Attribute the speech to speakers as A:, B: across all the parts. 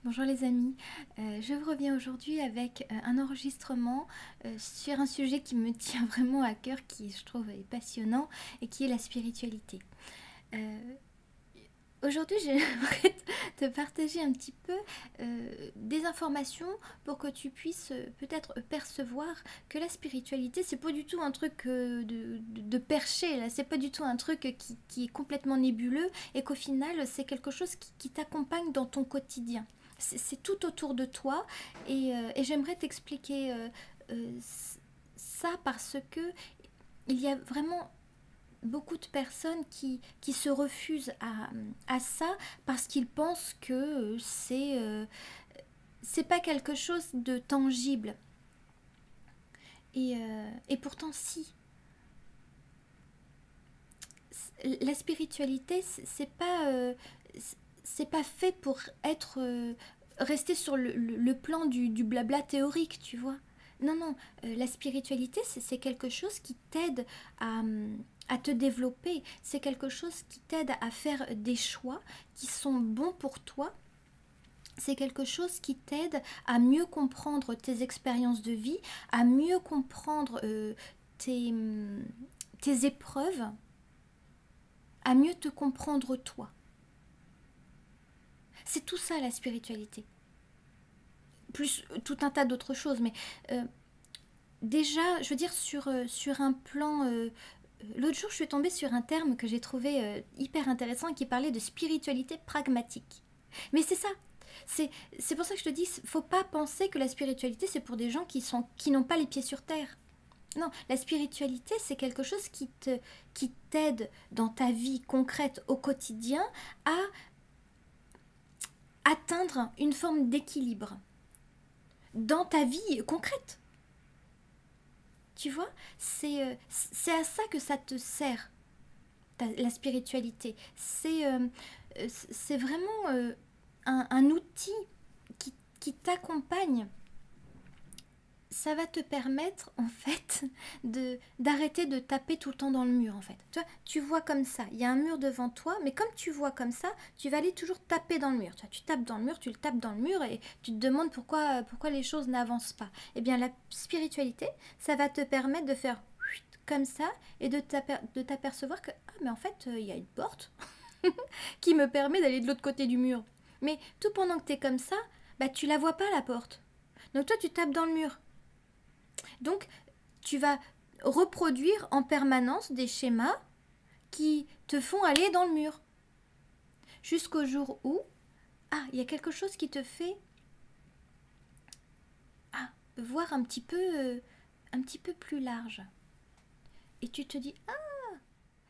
A: Bonjour les amis, je vous reviens aujourd'hui avec un enregistrement sur un sujet qui me tient vraiment à cœur, qui je trouve est passionnant et qui est la spiritualité. Euh, Aujourd'hui j'aimerais te partager un petit peu des informations pour que tu puisses peut-être percevoir que la spiritualité c'est pas du tout un truc de perché, là c'est pas du tout un truc qui est complètement nébuleux et qu'au final c'est quelque chose qui t'accompagne dans ton quotidien. C'est tout autour de toi et j'aimerais t'expliquer ça parce que il y a vraiment beaucoup de personnes qui se refusent à ça parce qu'ils pensent que c'est pas quelque chose de tangible. Et pourtant, si. La spiritualité, c'est pas fait pour être rester sur le plan du blabla théorique, tu vois. Non, non, la spiritualité, c'est quelque chose qui t'aide à te développer. C'est quelque chose qui t'aide à faire des choix qui sont bons pour toi. C'est quelque chose qui t'aide à mieux comprendre tes expériences de vie, à mieux comprendre tes, tes épreuves, à mieux te comprendre toi. C'est tout ça la spiritualité. Plus tout un tas d'autres choses, mais déjà, je veux dire, sur un plan... l'autre jour, je suis tombée sur un terme que j'ai trouvé hyper intéressant et qui parlait de spiritualité pragmatique. Mais c'est ça. C'est pour ça que je te dis, faut pas penser que la spiritualité, c'est pour des gens qui n'ont pas les pieds sur terre. Non, la spiritualité, c'est quelque chose qui t'aide dans ta vie concrète au quotidien à atteindre une forme d'équilibre dans ta vie concrète. Tu vois, c'est à ça que ça te sert, la spiritualité. C'est vraiment un outil qui t'accompagne. Ça va te permettre en fait d'arrêter de taper tout le temps dans le mur en fait. Tu vois comme ça, il y a un mur devant toi, mais comme tu vois comme ça, tu vas aller toujours taper dans le mur. Tu tapes dans le mur, tu le tapes dans le mur et tu te demandes pourquoi les choses n'avancent pas. Eh bien la spiritualité, ça va te permettre de faire comme ça et de t'apercevoir que ah mais en fait il y a une porte qui me permet d'aller de l'autre côté du mur. Mais tout pendant que tu es comme ça, bah tu la vois pas la porte. Donc toi tu tapes dans le mur. Donc, tu vas reproduire en permanence des schémas qui te font aller dans le mur. Jusqu'au jour où, ah, il y a quelque chose qui te fait voir un petit peu plus large. Et tu te dis, ah,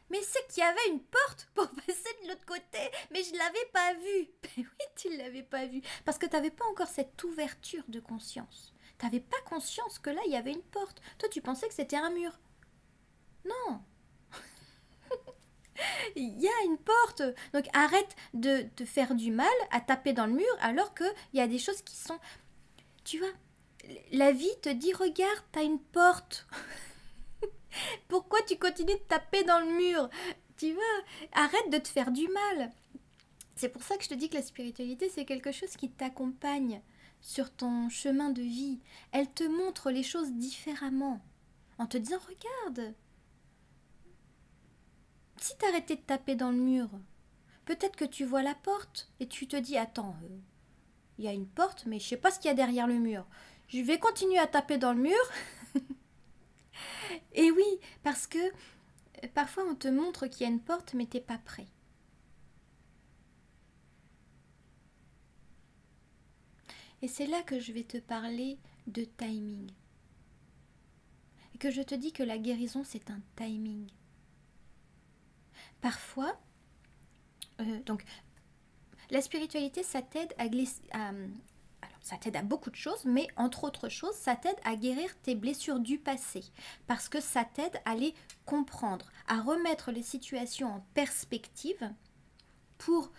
A: mais c'est qu'il y avait une porte pour passer de l'autre côté, mais je ne l'avais pas vue. Ben oui, tu ne l'avais pas vue. Parce que tu n'avais pas encore cette ouverture de conscience. Tu n'avais pas conscience que là, il y avait une porte. Toi, tu pensais que c'était un mur. Non, il y a une porte. Donc arrête de te faire du mal à taper dans le mur alors qu'il y a des choses qui sont... Tu vois, la vie te dit, regarde, t'as une porte. Pourquoi tu continues de taper dans le mur? Tu vois, arrête de te faire du mal. C'est pour ça que je te dis que la spiritualité, c'est quelque chose qui t'accompagne sur ton chemin de vie. Elle te montre les choses différemment. En te disant, regarde, si t'arrêtais de taper dans le mur, peut-être que tu vois la porte et tu te dis, attends, il y a une porte, mais je sais pas ce qu'il y a derrière le mur. Je vais continuer à taper dans le mur. Et oui, parce que parfois on te montre qu'il y a une porte, mais t'es pas prêt. Et c'est là que je vais te parler de timing. Et que je te dis que la guérison, c'est un timing. Parfois, donc, la spiritualité, ça t'aide à glisser... alors, ça t'aide à beaucoup de choses, mais entre autres choses, ça t'aide à guérir tes blessures du passé. Parce que ça t'aide à les comprendre, à remettre les situations en perspective pour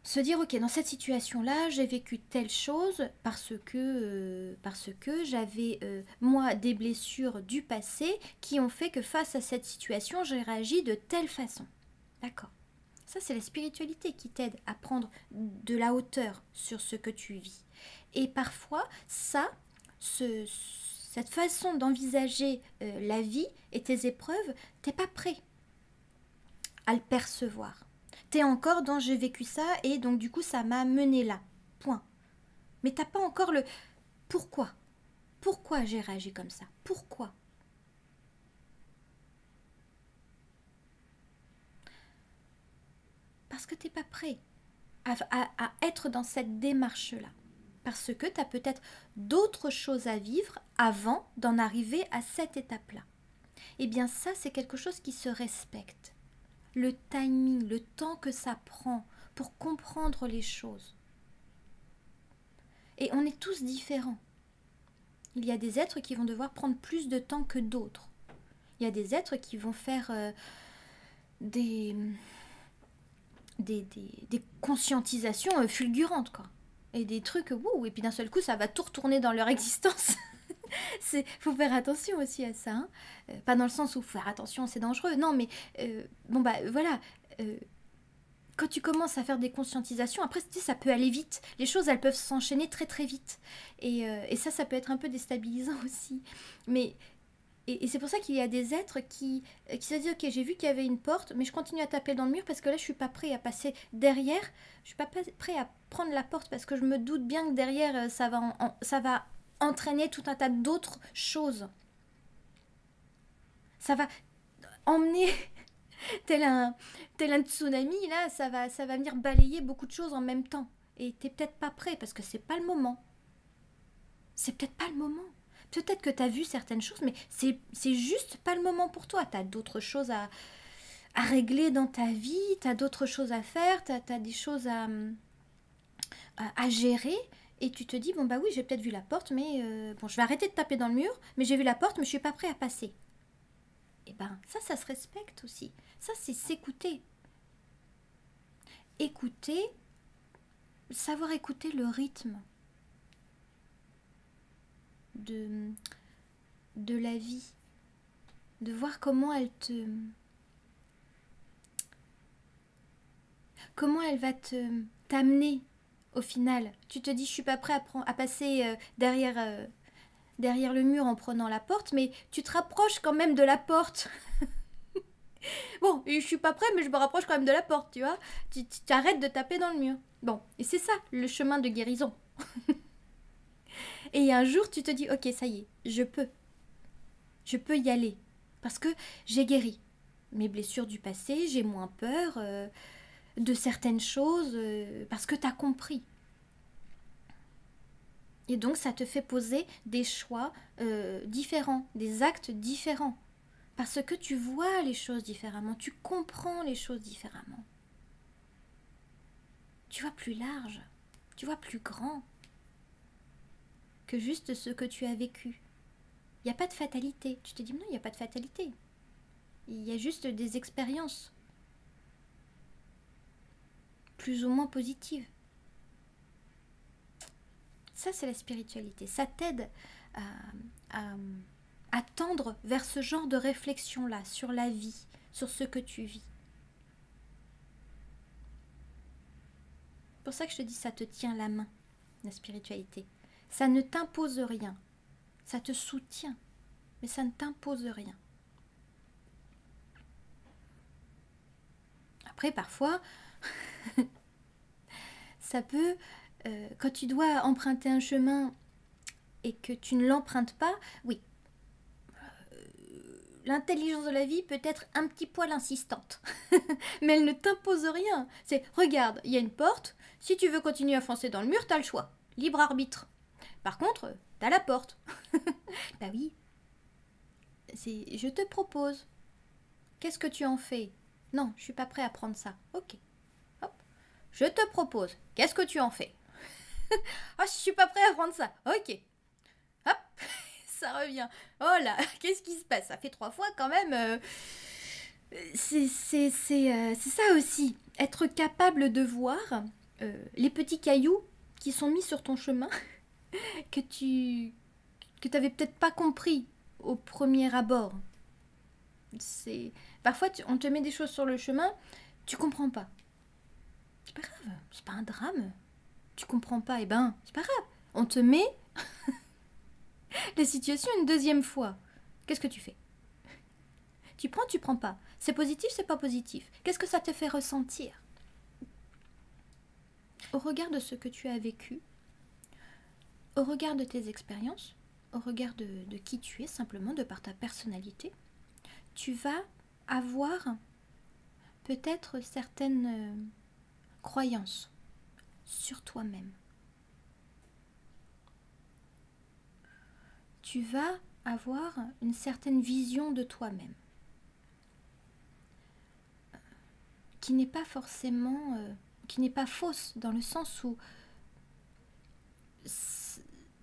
A: se dire ok, dans cette situation là j'ai vécu telle chose parce que j'avais moi des blessures du passé qui ont fait que face à cette situation j'ai réagi de telle façon. D'accord. Ça, c'est la spiritualité qui t'aide à prendre de la hauteur sur ce que tu vis. Et parfois, cette façon d'envisager la vie et tes épreuves, t'es pas prêt à le percevoir. T'es encore dans j'ai vécu ça et donc du coup ça m'a mené là. Point. Mais t'as pas encore le pourquoi. Pourquoi j'ai réagi comme ça? Pourquoi? Parce que t'es pas prêt à être dans cette démarche-là. Parce que tu as peut-être d'autres choses à vivre avant d'en arriver à cette étape-là. Eh bien ça, c'est quelque chose qui se respecte. Le timing, le temps que ça prend pour comprendre les choses. Et on est tous différents. Il y a des êtres qui vont devoir prendre plus de temps que d'autres. Il y a des êtres qui vont faire des conscientisations fulgurantes, quoi. Et des trucs, wouh, et puis d'un seul coup, ça va tout retourner dans leur existence. Faut faire attention aussi à ça. Hein. Pas dans le sens où faire attention, c'est dangereux. Non, mais bon, bah voilà. Quand tu commences à faire des conscientisations, après, tu sais, ça peut aller vite. Les choses, elles peuvent s'enchaîner très, très vite. Et ça peut être un peu déstabilisant aussi. Mais... Et c'est pour ça qu'il y a des êtres qui se disent ok, j'ai vu qu'il y avait une porte, mais je continue à taper dans le mur parce que là je suis pas prêt à passer derrière, je suis pas prêt à prendre la porte parce que je me doute bien que derrière ça va entraîner tout un tas d'autres choses. Ça va emmener tel un tsunami là, ça va venir balayer beaucoup de choses en même temps. Et t'es peut-être pas prêt parce que c'est pas le moment. C'est peut-être pas le moment. Peut-être que tu as vu certaines choses, mais c'est juste pas le moment pour toi. Tu as d'autres choses à régler dans ta vie, tu as d'autres choses à faire, tu as des choses à gérer. Et tu te dis, bon bah oui, j'ai peut-être vu la porte, mais bon, je vais arrêter de taper dans le mur, mais j'ai vu la porte, mais je suis pas prêt à passer. Et ben ça se respecte aussi. Ça, c'est s'écouter. Écouter, savoir écouter le rythme de la vie, de voir comment elle va t'amener au final. Tu te dis je suis pas prêt à passer derrière le mur en prenant la porte, mais tu te rapproches quand même de la porte. Bon, je suis pas prêt, mais je me rapproche quand même de la porte, tu vois. Tu arrêtes de taper dans le mur. Bon, et c'est ça le chemin de guérison. Et un jour, tu te dis, ok, ça y est, je peux y aller. Parce que j'ai guéri mes blessures du passé, j'ai moins peur de certaines choses, parce que tu as compris. Et donc, ça te fait poser des choix différents, des actes différents. Parce que tu vois les choses différemment, tu comprends les choses différemment. Tu vois plus large, tu vois plus grand que juste ce que tu as vécu. Il n'y a pas de fatalité. Tu te dis, non, il n'y a pas de fatalité. Il y a juste des expériences plus ou moins positives. Ça, c'est la spiritualité. Ça t'aide à tendre vers ce genre de réflexion-là, sur la vie, sur ce que tu vis. C'est pour ça que je te dis, ça te tient la main, la spiritualité. Ça ne t'impose rien. Ça te soutient, mais ça ne t'impose rien. Après, parfois, ça peut, quand tu dois emprunter un chemin et que tu ne l'empruntes pas, oui, l'intelligence de la vie peut être un petit poil insistante, mais elle ne t'impose rien. C'est, regarde, il y a une porte, si tu veux continuer à foncer dans le mur, t'as le choix, libre arbitre. Par contre, t'as la porte. Bah oui, je te propose. Qu'est-ce que tu en fais? Non, je suis pas prêt à prendre ça. Ok. Hop. Je te propose. Qu'est-ce que tu en fais? Ah, je suis pas prêt à prendre ça. Ok. Hop. Ça revient. Oh là, qu'est-ce qui se passe? Ça fait 3 fois quand même. C'est ça aussi. Être capable de voir les petits cailloux qui sont mis sur ton chemin que tu n'avais peut-être pas compris au premier abord. Parfois on te met des choses sur le chemin, tu comprends pas. pas grave, c'est pas un drame. Tu comprends pas, eh ben, c'est pas grave. On te met la situation une deuxième fois. Qu'est-ce que tu fais? Tu prends, tu prends pas. C'est positif, c'est pas positif. Qu'est-ce que ça te fait ressentir? Au regard de ce que tu as vécu, au regard de tes expériences, au regard de qui tu es simplement, de par ta personnalité, tu vas avoir peut-être certaines croyances sur toi-même. Tu vas avoir une certaine vision de toi-même qui n'est pas forcément, qui n'est pas fausse dans le sens où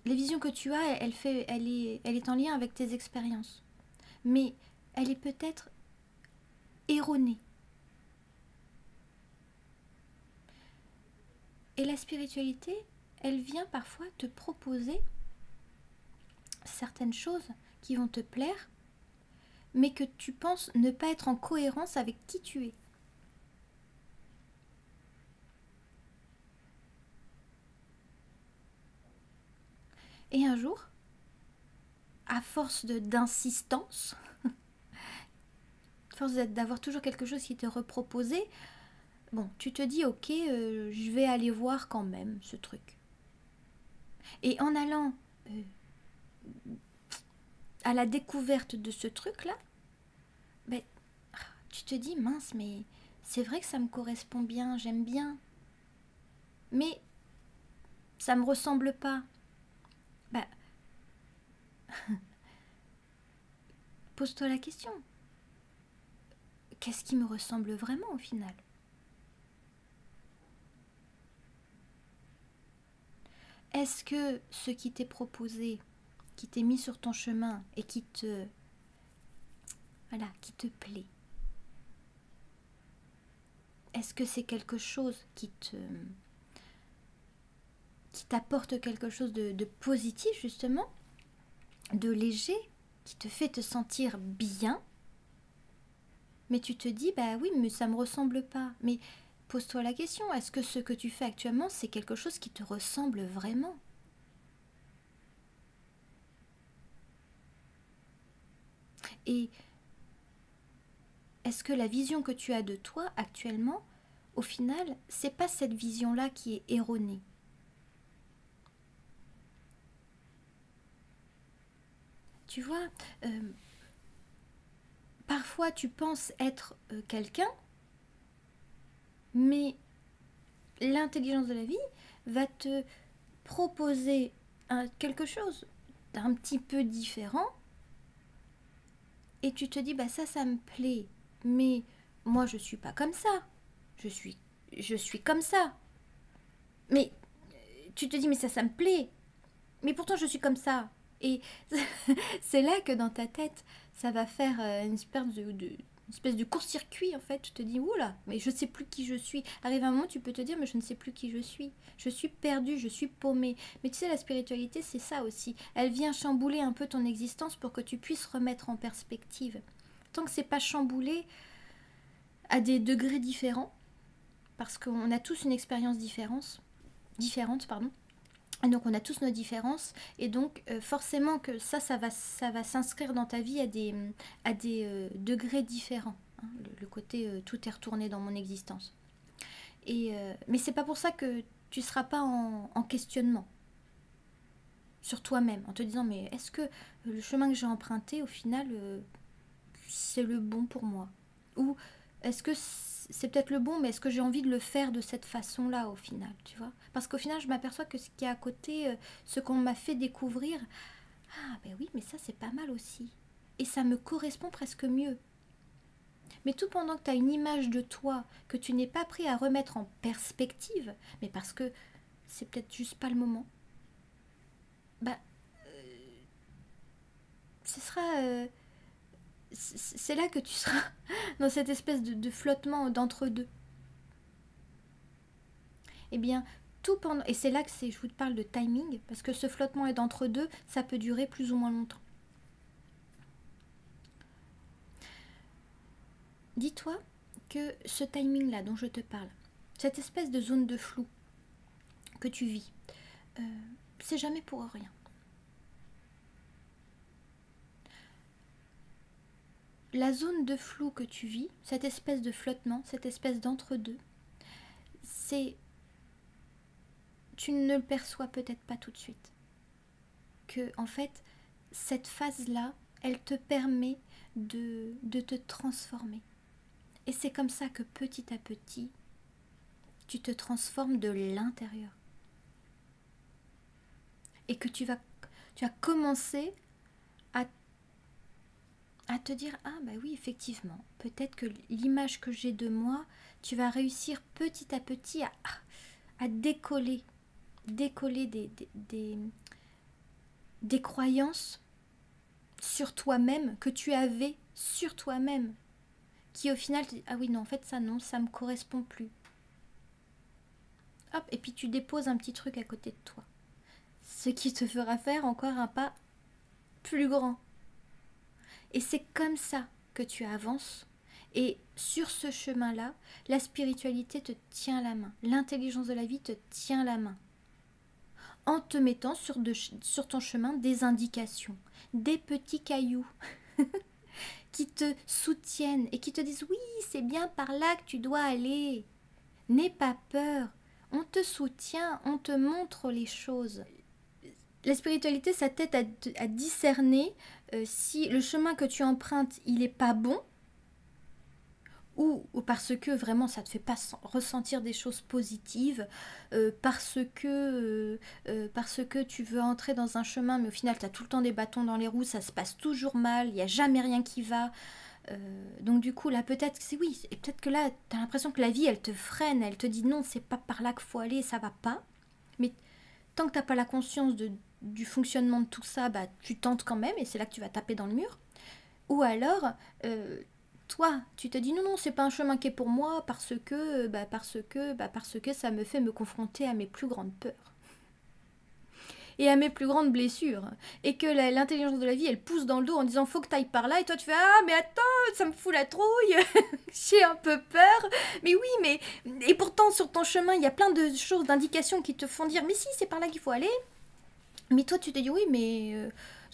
A: la vision que tu as, elle est en lien avec tes expériences, mais elle est peut-être erronée. Et la spiritualité, elle vient parfois te proposer certaines choses qui vont te plaire, mais que tu penses ne pas être en cohérence avec qui tu es. Et un jour, à force d'insistance, à force d'avoir toujours quelque chose qui te reproposé, bon, tu te dis, ok, je vais aller voir quand même ce truc. Et en allant à la découverte de ce truc-là, ben, tu te dis, mince, mais c'est vrai que ça me correspond bien, j'aime bien. Mais ça me ressemble pas. Ben, pose-toi la question. Qu'est-ce qui me ressemble vraiment au final? Est-ce que ce qui t'est proposé, qui t'est mis sur ton chemin et qui te plaît, est-ce que c'est quelque chose qui t'apporte quelque chose de positif justement, de léger, qui te fait te sentir bien, mais tu te dis, bah oui, mais ça me ressemble pas. Mais pose-toi la question, est-ce que ce que tu fais actuellement, c'est quelque chose qui te ressemble vraiment? Et est-ce que la vision que tu as de toi actuellement, au final, c'est pas cette vision-là qui est erronée? Tu vois, parfois tu penses être quelqu'un, mais l'intelligence de la vie va te proposer quelque chose d'un petit peu différent et tu te dis bah ça me plaît, mais moi je suis pas comme ça, je suis comme ça, mais tu te dis mais ça me plaît, mais pourtant je suis comme ça. Et c'est là que dans ta tête ça va faire une espèce de court-circuit en fait. Tu te dis oula, mais je ne sais plus qui je suis. Arrive un moment tu peux te dire mais je ne sais plus qui je suis perdue, je suis paumée. Mais tu sais, la spiritualité c'est ça aussi, elle vient chambouler un peu ton existence pour que tu puisses remettre en perspective. Tant que c'est pas chamboulé à des degrés différents, parce qu'on a tous une expérience différente, pardon. Et donc on a tous nos différences et donc forcément que ça va s'inscrire dans ta vie à des degrés différents, hein. Le côté tout est retourné dans mon existence. Mais c'est pas pour ça que tu seras pas en questionnement sur toi-même en te disant mais est-ce que le chemin que j'ai emprunté au final c'est le bon pour moi, ou est-ce que c'est peut-être le bon, mais est-ce que j'ai envie de le faire de cette façon-là au final, tu vois? Parce qu'au final, je m'aperçois que ce qui est à côté, ce qu'on m'a fait découvrir, ah ben oui, mais ça c'est pas mal aussi. Et ça me correspond presque mieux. Mais tout pendant que tu as une image de toi que tu n'es pas prêt à remettre en perspective, mais parce que c'est peut-être juste pas le moment, bah, ce sera... c'est là que tu seras dans cette espèce de flottement d'entre-deux. Eh bien, tout pendant... Et c'est là que je vous parle de timing, parce que ce flottement est d'entre-deux, ça peut durer plus ou moins longtemps. Dis-toi que ce timing-là dont je te parle, cette espèce de zone de flou que tu vis, c'est jamais pour rien. La zone de flou que tu vis, cette espèce de flottement, cette espèce d'entre-deux, tu ne le perçois peut-être pas tout de suite. Que, en fait, cette phase-là, elle te permet de te transformer. Et c'est comme ça que petit à petit, tu te transformes de l'intérieur. Et que tu vas commencer à te dire, ah bah oui, effectivement, peut-être que l'image que j'ai de moi, tu vas réussir petit à petit à décoller des croyances sur toi-même, que tu avais sur toi-même, qui au final te dit, ah oui, non, en fait, ça non, ça me correspond plus. Hop, et puis tu déposes un petit truc à côté de toi. Ce qui te fera faire encore un pas plus grand. Et c'est comme ça que tu avances. Et sur ce chemin-là, la spiritualité te tient la main. L'intelligence de la vie te tient la main. En te mettant sur ton chemin des indications, des petits cailloux qui te soutiennent et qui te disent « Oui, c'est bien par là que tu dois aller. N'aie pas peur. On te soutient, on te montre les choses. » La spiritualité, ça t'aide à discerner si le chemin que tu empruntes, il n'est pas bon, ou parce que vraiment ça ne te fait pas ressentir des choses positives, parce que tu veux entrer dans un chemin, mais au final tu as tout le temps des bâtons dans les roues, ça se passe toujours mal, il n'y a jamais rien qui va. Donc du coup là peut-être c'est oui, et peut-être que là tu as l'impression que la vie elle te freine, elle te dit non, c'est pas par là qu'il faut aller, ça va pas. Mais tant que tu n'as pas la conscience du fonctionnement de tout ça, bah, tu tentes quand même et c'est là que tu vas taper dans le mur. Ou alors, toi, tu te dis non, non, c'est pas un chemin qui est pour moi parce que ça me fait me confronter à mes plus grandes peurs et à mes plus grandes blessures. Et que l'intelligence de la vie, elle pousse dans le dos en disant faut que tu ailles par là. Et toi, tu fais ah, mais attends, ça me fout la trouille, j'ai un peu peur. Mais oui, mais. Et pourtant, sur ton chemin, il y a plein de choses, d'indications qui te font dire mais si, c'est par là qu'il faut aller. Mais toi, tu te dis oui, mais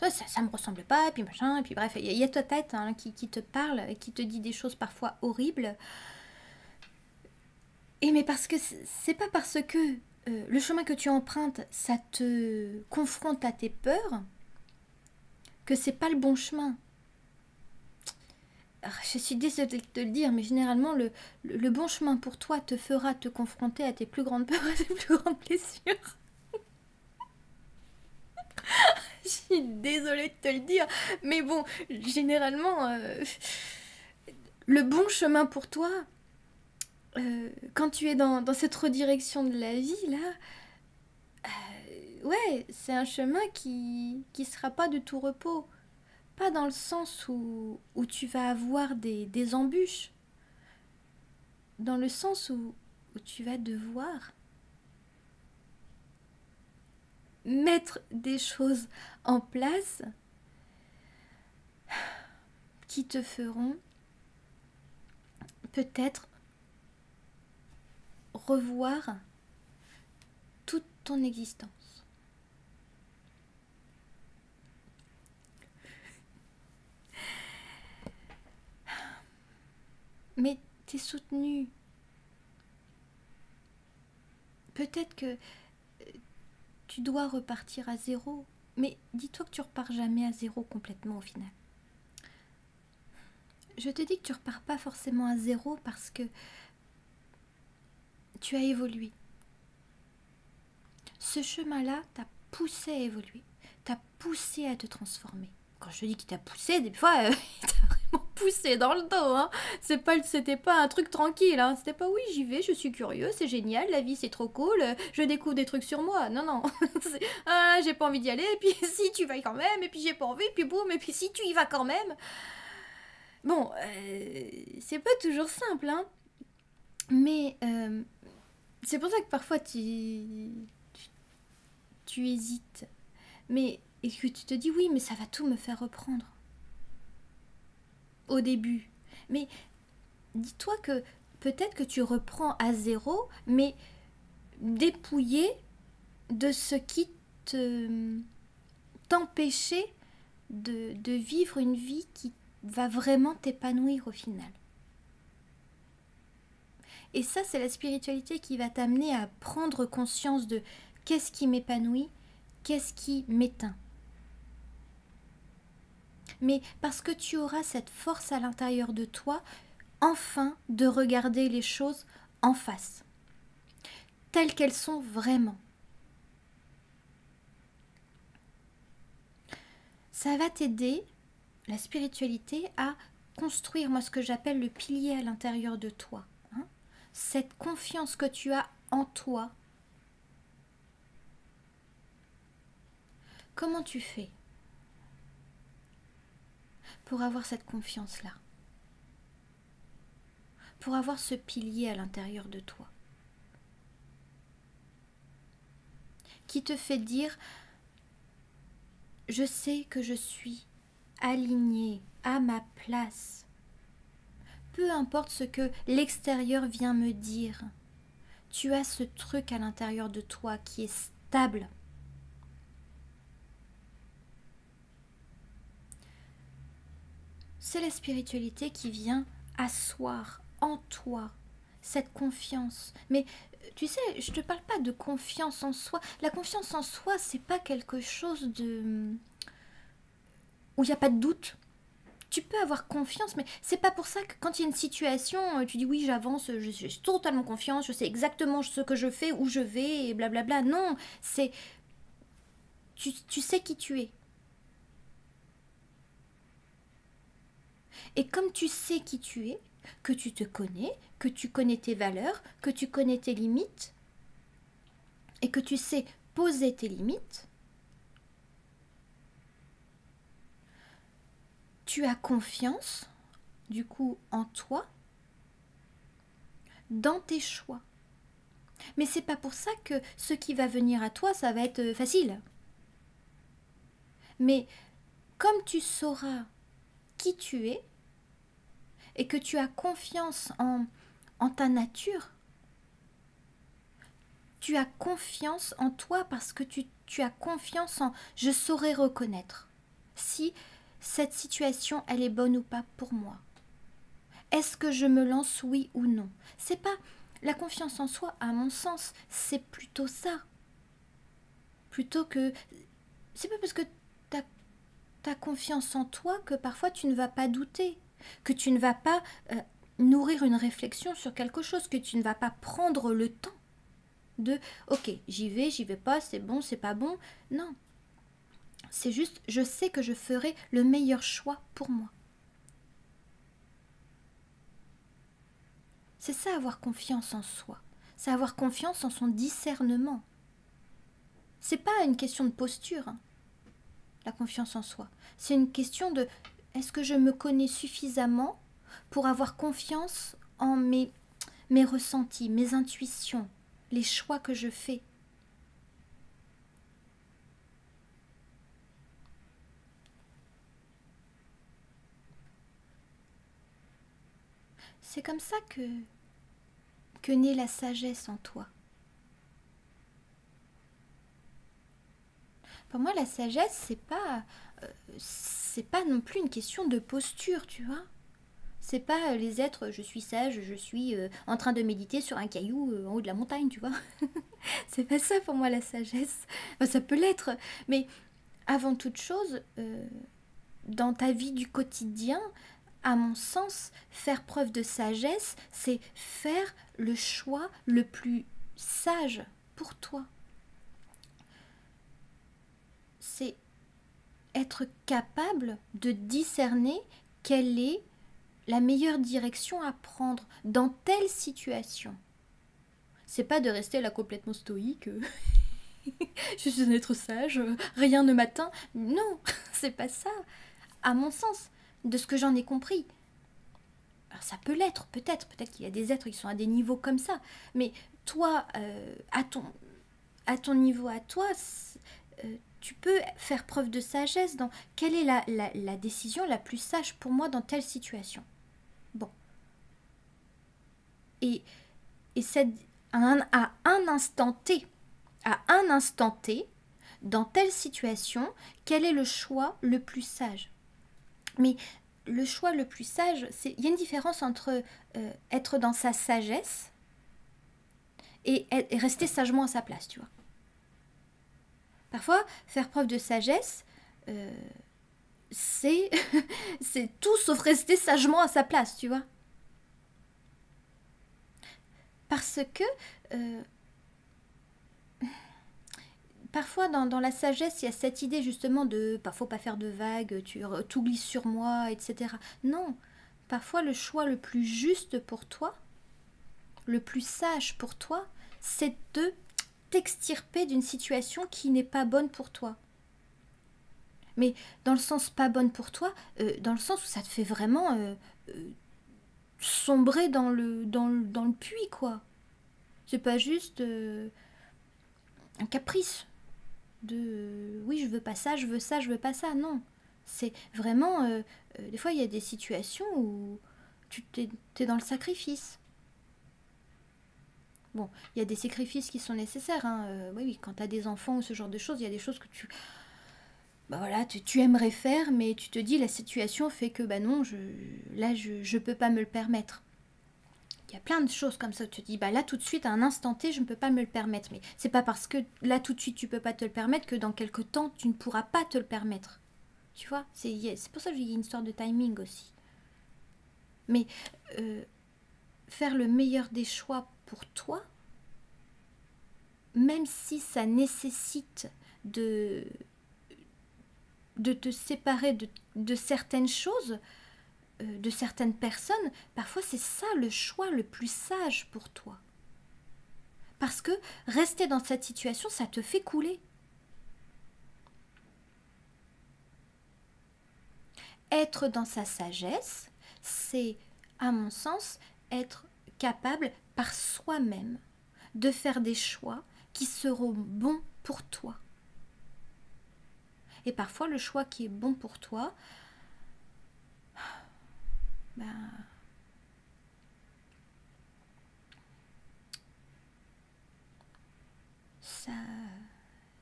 A: ça me ressemble pas, et puis machin, et puis bref, il y a ta tête hein, qui te parle, et qui te dit des choses parfois horribles. Et mais parce que c'est pas parce que le chemin que tu empruntes, ça te confronte à tes peurs, que c'est pas le bon chemin. Alors, je suis désolée de te le dire, mais généralement, le bon chemin pour toi te fera te confronter à tes plus grandes peurs, à tes plus grandes blessures. Je suis désolée de te le dire, mais bon, généralement, le bon chemin pour toi, quand tu es dans cette redirection de la vie, là, ouais, c'est un chemin qui sera pas de tout repos. Pas dans le sens où tu vas avoir des embûches, dans le sens où tu vas devoir mettre des choses en place qui te feront peut-être revoir toute ton existence. Mais t'es soutenu. Peut-être que tu dois repartir à zéro, mais dis-toi que tu repars jamais à zéro complètement au final. Je te dis que tu repars pas forcément à zéro parce que tu as évolué. Ce chemin-là t'a poussé à évoluer, t'a poussé à te transformer. Quand je te dis qu'il t'a poussé, des fois, il t'a vraiment poussé dans le dos. Hein. C'était pas un truc tranquille. Hein. C'était pas oui, j'y vais, je suis curieux, c'est génial, la vie c'est trop cool, je découvre des trucs sur moi. Non, non. Ah, j'ai pas envie d'y aller, et puis si tu vas quand même, et puis j'ai pas envie, et puis boum, et puis si tu y vas quand même. Bon, c'est pas toujours simple, hein. Mais c'est pour ça que parfois tu hésites. Mais et que tu te dis oui, mais ça va tout me faire reprendre. Au début. Mais dis-toi que peut-être que tu reprends à zéro, mais dépouillé de ce qui t'empêchait de vivre une vie qui va vraiment t'épanouir au final. Et ça, c'est la spiritualité qui va t'amener à prendre conscience de qu'est-ce qui m'épanouit, qu'est-ce qui m'éteint. Mais parce que tu auras cette force à l'intérieur de toi, enfin de regarder les choses en face, telles qu'elles sont vraiment. Ça va t'aider, la spiritualité, à construire, moi, ce que j'appelle le pilier à l'intérieur de toi. Hein, cette confiance que tu as en toi. Comment tu fais pour avoir cette confiance-là? Pour avoir ce pilier à l'intérieur de toi qui te fait dire « Je sais que je suis alignée à ma place. Peu importe ce que l'extérieur vient me dire, tu as ce truc à l'intérieur de toi qui est stable. » C'est la spiritualité qui vient asseoir en toi cette confiance. Mais tu sais, je te parle pas de confiance en soi. La confiance en soi, c'est pas quelque chose de où il n'y a pas de doute. Tu peux avoir confiance, mais c'est pas pour ça que quand il y a une situation, tu dis oui, j'avance, j'ai totalement confiance, je sais exactement ce que je fais, où je vais, et blablabla. Non, c'est tu sais qui tu es. Et comme tu sais qui tu es, que tu te connais, que tu connais tes valeurs, que tu connais tes limites, et que tu sais poser tes limites, tu as confiance, du coup, en toi, dans tes choix. Mais c'est pas pour ça que ce qui va venir à toi, ça va être facile. Mais comme tu sauras qui tu es, et que tu as confiance en ta nature, tu as confiance en toi parce que tu as confiance en je saurai reconnaître si cette situation elle est bonne ou pas pour moi. Est-ce que je me lance oui ou non? C'est pas la confiance en soi, à mon sens, c'est plutôt ça. Plutôt que c'est pas parce que t'as confiance en toi que parfois tu ne vas pas douter, que tu ne vas pas nourrir une réflexion sur quelque chose, que tu ne vas pas prendre le temps de ok, j'y vais pas, c'est bon, c'est pas bon. Non, c'est juste, je sais que je ferai le meilleur choix pour moi. C'est ça, avoir confiance en soi. C'est avoir confiance en son discernement. C'est pas une question de posture, hein, la confiance en soi. C'est une question de est-ce que je me connais suffisamment pour avoir confiance en mes ressentis, mes intuitions, les choix que je fais. C'est comme ça que naît la sagesse en toi. Pour moi, la sagesse, c'est pas non plus une question de posture, tu vois. C'est pas les êtres, je suis sage, je suis en train de méditer sur un caillou en haut de la montagne, tu vois. C'est pas ça pour moi la sagesse. Enfin, ça peut l'être, mais avant toute chose, dans ta vie du quotidien, à mon sens, faire preuve de sagesse, c'est faire le choix le plus sage pour toi. C'est être capable de discerner quelle est la meilleure direction à prendre dans telle situation. C'est pas de rester là complètement stoïque. Je suis un être sage, rien ne m'atteint. Non, c'est pas ça. À mon sens, de ce que j'en ai compris. Alors ça peut l'être, peut-être qu'il y a des êtres qui sont à des niveaux comme ça. Mais toi, à ton niveau à toi, tu peux faire preuve de sagesse dans quelle est la décision la plus sage pour moi dans telle situation. Bon. Et, à un instant T, dans telle situation, quel est le choix le plus sage? Mais le choix le plus sage, il y a une différence entre être dans sa sagesse et rester sagement à sa place, tu vois. Parfois, faire preuve de sagesse, c'est tout sauf rester sagement à sa place, tu vois. Parce que parfois dans la sagesse, il y a cette idée justement de faut pas faire de vagues, tout glisse sur moi, etc. Non, parfois le choix le plus juste pour toi, le plus sage pour toi, c'est de t'extirper d'une situation qui n'est pas bonne pour toi. Mais dans le sens pas bonne pour toi, dans le sens où ça te fait vraiment sombrer dans le puits, quoi. C'est pas juste un caprice de oui, je veux pas ça, je veux ça, je veux pas ça. Non. C'est vraiment. Des fois, il y a des situations où tu t'es dans le sacrifice. Bon, il y a des sacrifices qui sont nécessaires. Hein. Oui, quand tu as des enfants ou ce genre de choses, il y a des choses que bah voilà, tu aimerais faire, mais tu te dis la situation fait que bah non, je peux pas me le permettre. Il y a plein de choses comme ça. Tu te dis, bah là tout de suite, à un instant T, je ne peux pas me le permettre. Mais c'est pas parce que là tout de suite tu peux pas te le permettre que dans quelques temps tu ne pourras pas te le permettre. Tu vois, c'est pour ça qu'il y a une histoire de timing aussi. Mais faire le meilleur des choix pour toi, même si ça nécessite de te séparer de certaines choses, de certaines personnes, parfois c'est ça le choix le plus sage pour toi. Parce que rester dans cette situation, ça te fait couler. Être dans sa sagesse, c'est, à mon sens, être capable par soi-même de faire des choix qui seront bons pour toi. Et parfois, le choix qui est bon pour toi,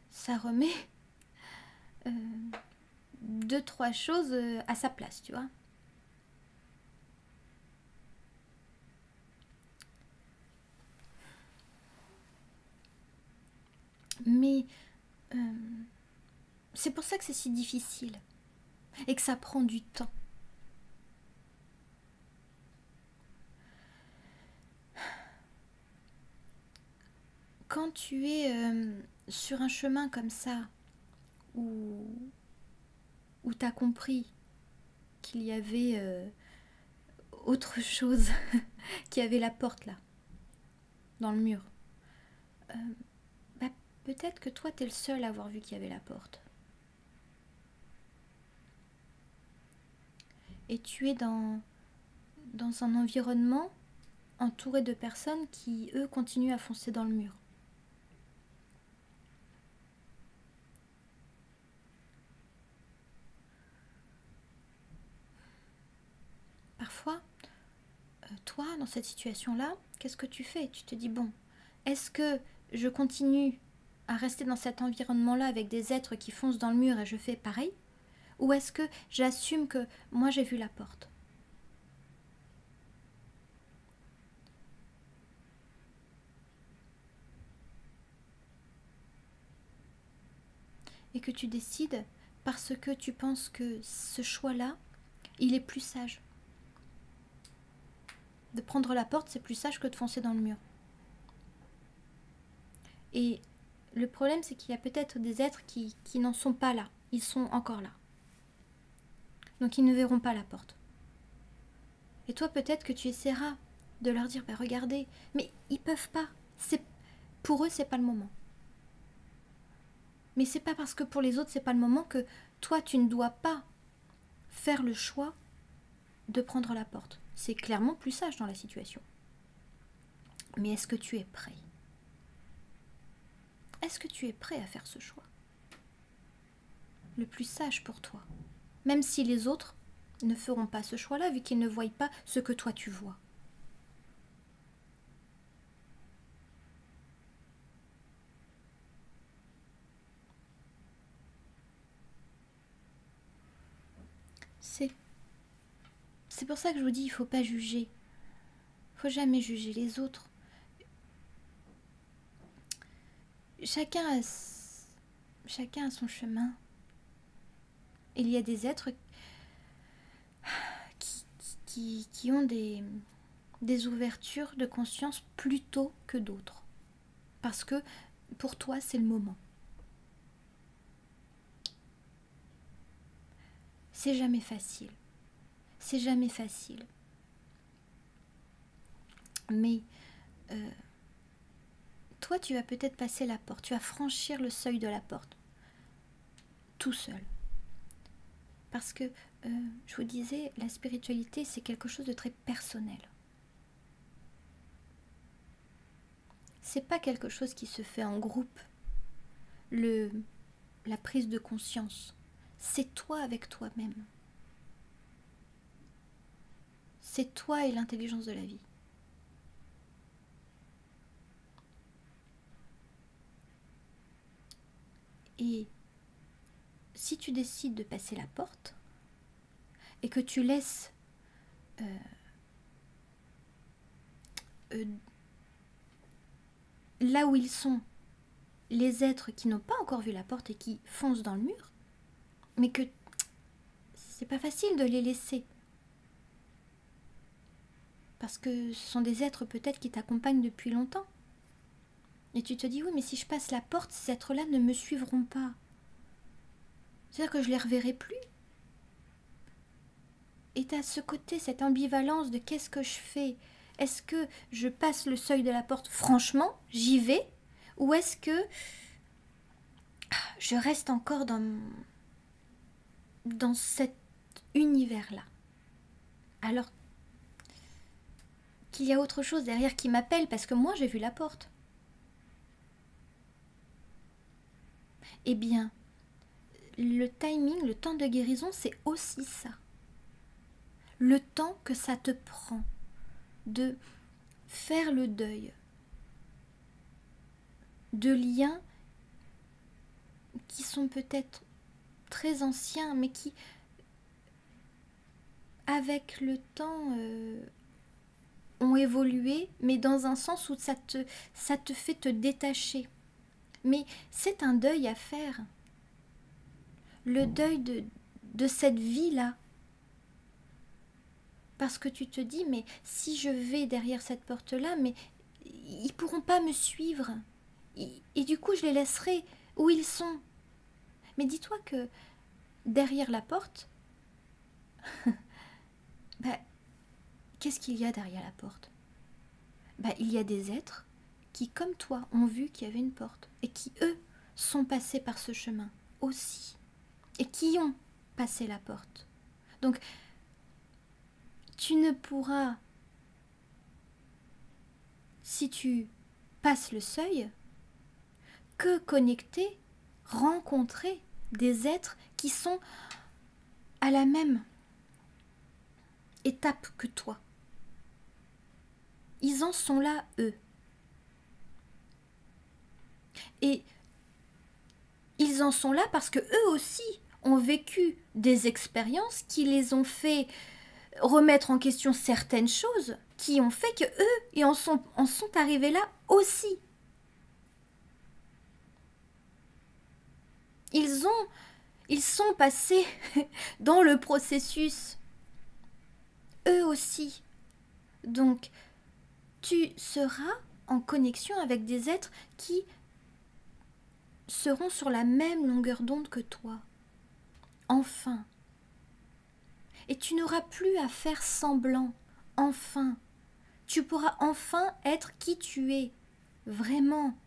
A: ça remet deux, trois choses à sa place, tu vois. Mais c'est pour ça que c'est si difficile et que ça prend du temps. Quand tu es sur un chemin comme ça, où tu as compris qu'il y avait autre chose, qu'il y avait la porte là, dans le mur, peut-être que toi, tu es le seul à avoir vu qu'il y avait la porte. Et tu es dans un environnement entouré de personnes qui, eux, continuent à foncer dans le mur. Parfois, toi, dans cette situation-là, qu'est-ce que tu fais? Tu te dis, bon, est-ce que je continue à rester dans cet environnement-là avec des êtres qui foncent dans le mur et je fais pareil? Ou est-ce que j'assume que moi j'ai vu la porte? Et que tu décides parce que tu penses que ce choix-là, il est plus sage. De prendre la porte, c'est plus sage que de foncer dans le mur. Et le problème, c'est qu'il y a peut-être des êtres qui n'en sont pas là. Ils sont encore là. Donc ils ne verront pas la porte. Et toi, peut-être que tu essaieras de leur dire, regardez, mais ils peuvent pas. Pour eux, c'est pas le moment. Mais c'est pas parce que pour les autres, c'est pas le moment que toi, tu ne dois pas faire le choix de prendre la porte. C'est clairement plus sage dans la situation. Mais est-ce que tu es prêt? Est-ce que tu es prêt à faire ce choix? Le plus sage pour toi. Même si les autres ne feront pas ce choix-là, vu qu'ils ne voient pas ce que toi tu vois. C'est pour ça que je vous dis, il faut pas juger. Il faut jamais juger les autres. Chacun a son chemin. Il y a des êtres qui ont des ouvertures de conscience plus tôt que d'autres. Parce que pour toi, c'est le moment. C'est jamais facile. C'est jamais facile. Mais toi, tu vas peut-être passer la porte. Tu vas franchir le seuil de la porte. Tout seul. Parce que, je vous disais, la spiritualité, c'est quelque chose de très personnel. C'est pas quelque chose qui se fait en groupe. La prise de conscience, c'est toi avec toi-même. C'est toi et l'intelligence de la vie. Et si tu décides de passer la porte et que tu laisses là où ils sont les êtres qui n'ont pas encore vu la porte et qui foncent dans le mur, mais que c'est pas facile de les laisser. Parce que ce sont des êtres peut-être qui t'accompagnent depuis longtemps. Et tu te dis, oui, mais si je passe la porte, ces êtres-là ne me suivront pas. C'est-à-dire que je les reverrai plus. Et tu as ce côté, cette ambivalence de qu'est-ce que je fais? Est-ce que je passe le seuil de la porte, franchement, j'y vais? Ou est-ce que je reste encore dans cet univers-là? Alors qu'il y a autre chose derrière qui m'appelle, parce que moi j'ai vu la porte. Eh bien, le timing, le temps de guérison, c'est aussi ça. Le temps que ça te prend de faire le deuil de liens qui sont peut-être très anciens, mais qui, avec le temps, ont évolué, mais dans un sens où ça te fait te détacher. Mais c'est un deuil à faire. Le deuil de cette vie-là. Parce que tu te dis, mais si je vais derrière cette porte-là, mais ils pourront pas me suivre. Et du coup, je les laisserai où ils sont. Mais dis-toi que derrière la porte, qu'est-ce qu'il y a derrière la porte? Il y a des êtres qui, comme toi, ont vu qu'il y avait une porte et qui, eux, sont passés par ce chemin aussi et qui ont passé la porte. Donc, tu ne pourras, si tu passes le seuil, que connecter, rencontrer des êtres qui sont à la même étape que toi. Ils en sont là, eux. Et ils en sont là parce que eux aussi ont vécu des expériences qui les ont fait remettre en question certaines choses, qui ont fait que eux en sont arrivés là aussi. Ils sont passés dans le processus, eux aussi. Donc, tu seras en connexion avec des êtres qui seront sur la même longueur d'onde que toi. Enfin. Et tu n'auras plus à faire semblant. Enfin. Tu pourras enfin être qui tu es. Vraiment.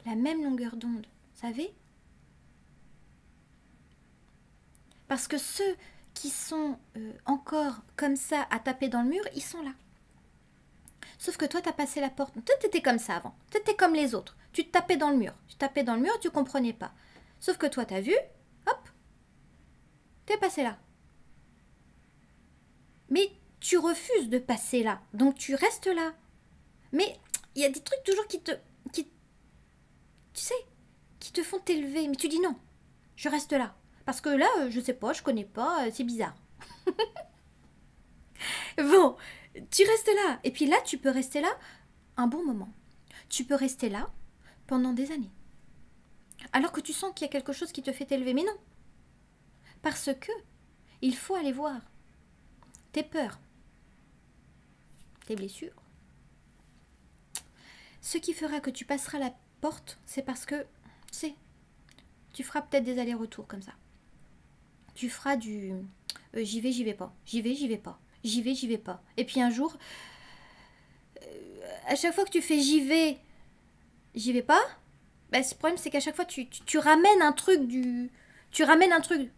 A: La même longueur d'onde. Vous savez? Parce que ceux qui sont encore comme ça à taper dans le mur, ils sont là. Sauf que toi, tu as passé la porte. Toi, tu étais comme ça avant. Tu étais comme les autres. Tu te tapais dans le mur. Tu tapais dans le mur, tu comprenais pas. Sauf que toi, tu as vu, hop, tu es passé là. Mais tu refuses de passer là. Donc, tu restes là. Mais il y a des trucs toujours tu sais, qui te font t'élever. Mais tu dis non, je reste là. Parce que là, je sais pas, je connais pas, c'est bizarre. Bon, tu restes là. Et puis là, tu peux rester là un bon moment. Tu peux rester là pendant des années. Alors que tu sens qu'il y a quelque chose qui te fait t'élever. Mais non. Parce que il faut aller voir tes peurs, tes blessures. Ce qui fera que tu passeras la porte, c'est parce que, tu sais, tu feras peut-être des allers-retours comme ça. Tu feras du j'y vais pas, j'y vais pas, j'y vais pas. Et puis un jour, à chaque fois que tu fais j'y vais pas, bah, le problème c'est qu'à chaque fois tu ramènes un truc du. Tu ramènes un truc.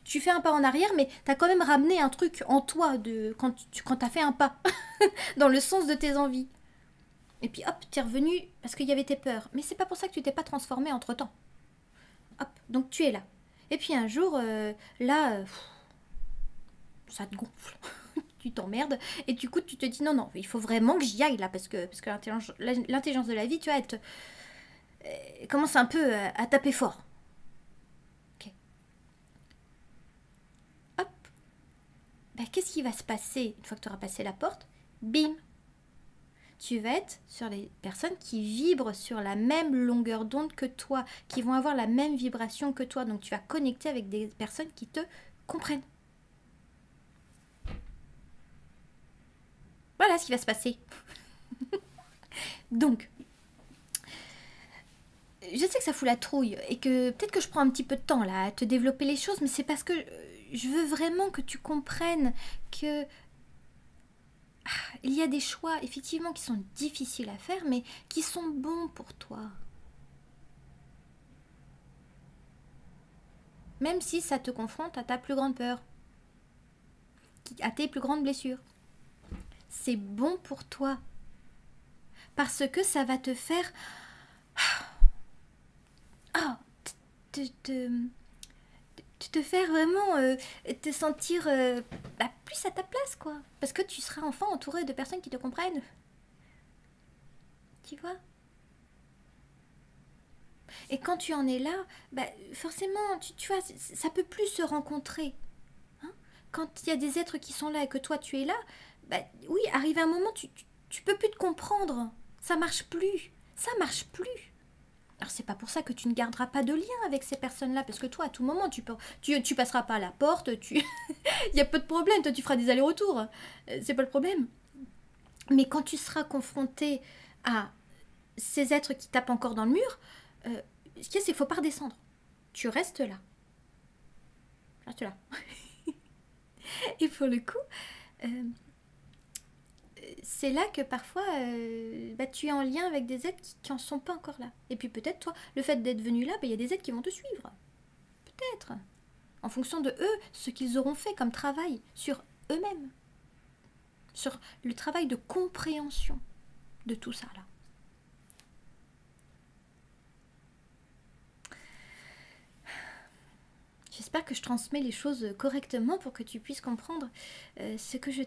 A: Tu fais un pas en arrière, mais tu as quand même ramené un truc en toi quand tu as fait un pas dans le sens de tes envies. Et puis hop, tu es revenu parce qu'il y avait tes peurs. Mais c'est pas pour ça que tu t'es pas transformé entre temps. Hop, donc tu es là. Et puis un jour, là, ça te gonfle. Tu t'emmerdes. Et du coup, tu te dis non, non, il faut vraiment que j'y aille là. Parce que l'intelligence de la vie, tu vois, elle commence un peu à taper fort. Ok. Hop. Ben, qu'est-ce qui va se passer une fois que tu auras passé la porte? Bim. Tu vas être sur les personnes qui vibrent sur la même longueur d'onde que toi, qui vont avoir la même vibration que toi. Donc tu vas connecter avec des personnes qui te comprennent. Voilà ce qui va se passer. Donc, je sais que ça fout la trouille et que peut-être que je prends un petit peu de temps là à te développer les choses, mais c'est parce que je veux vraiment que tu comprennes que il y a des choix effectivement qui sont difficiles à faire, mais qui sont bons pour toi. Même si ça te confronte à ta plus grande peur, à tes plus grandes blessures. C'est bon pour toi. Parce que ça va te faire te faire vraiment te sentir plus à ta place, quoi. Parce que tu seras enfin entouré de personnes qui te comprennent. Tu vois? Et quand tu en es là, forcément, tu vois, ça peut plus se rencontrer. Hein, quand il y a des êtres qui sont là et que toi tu es là, oui, arrive un moment, tu peux plus te comprendre. Ça marche plus. Ça marche plus. Alors c'est pas pour ça que tu ne garderas pas de lien avec ces personnes-là, parce que toi, à tout moment, tu passeras pas à la porte, il y a peu de problème, toi tu feras des allers-retours. C'est pas le problème. Mais quand tu seras confronté à ces êtres qui tapent encore dans le mur, ce qu'il y a, c'est qu'il faut pas redescendre. Tu restes là. Reste là. Et pour le coup, c'est là que parfois tu es en lien avec des êtres qui n'en sont pas encore là. Et puis peut-être toi, le fait d'être venu là, il y a des êtres qui vont te suivre. Peut-être. En fonction de eux, ce qu'ils auront fait comme travail sur eux-mêmes. Sur le travail de compréhension de tout ça là. J'espère que je transmets les choses correctement pour que tu puisses comprendre ce que je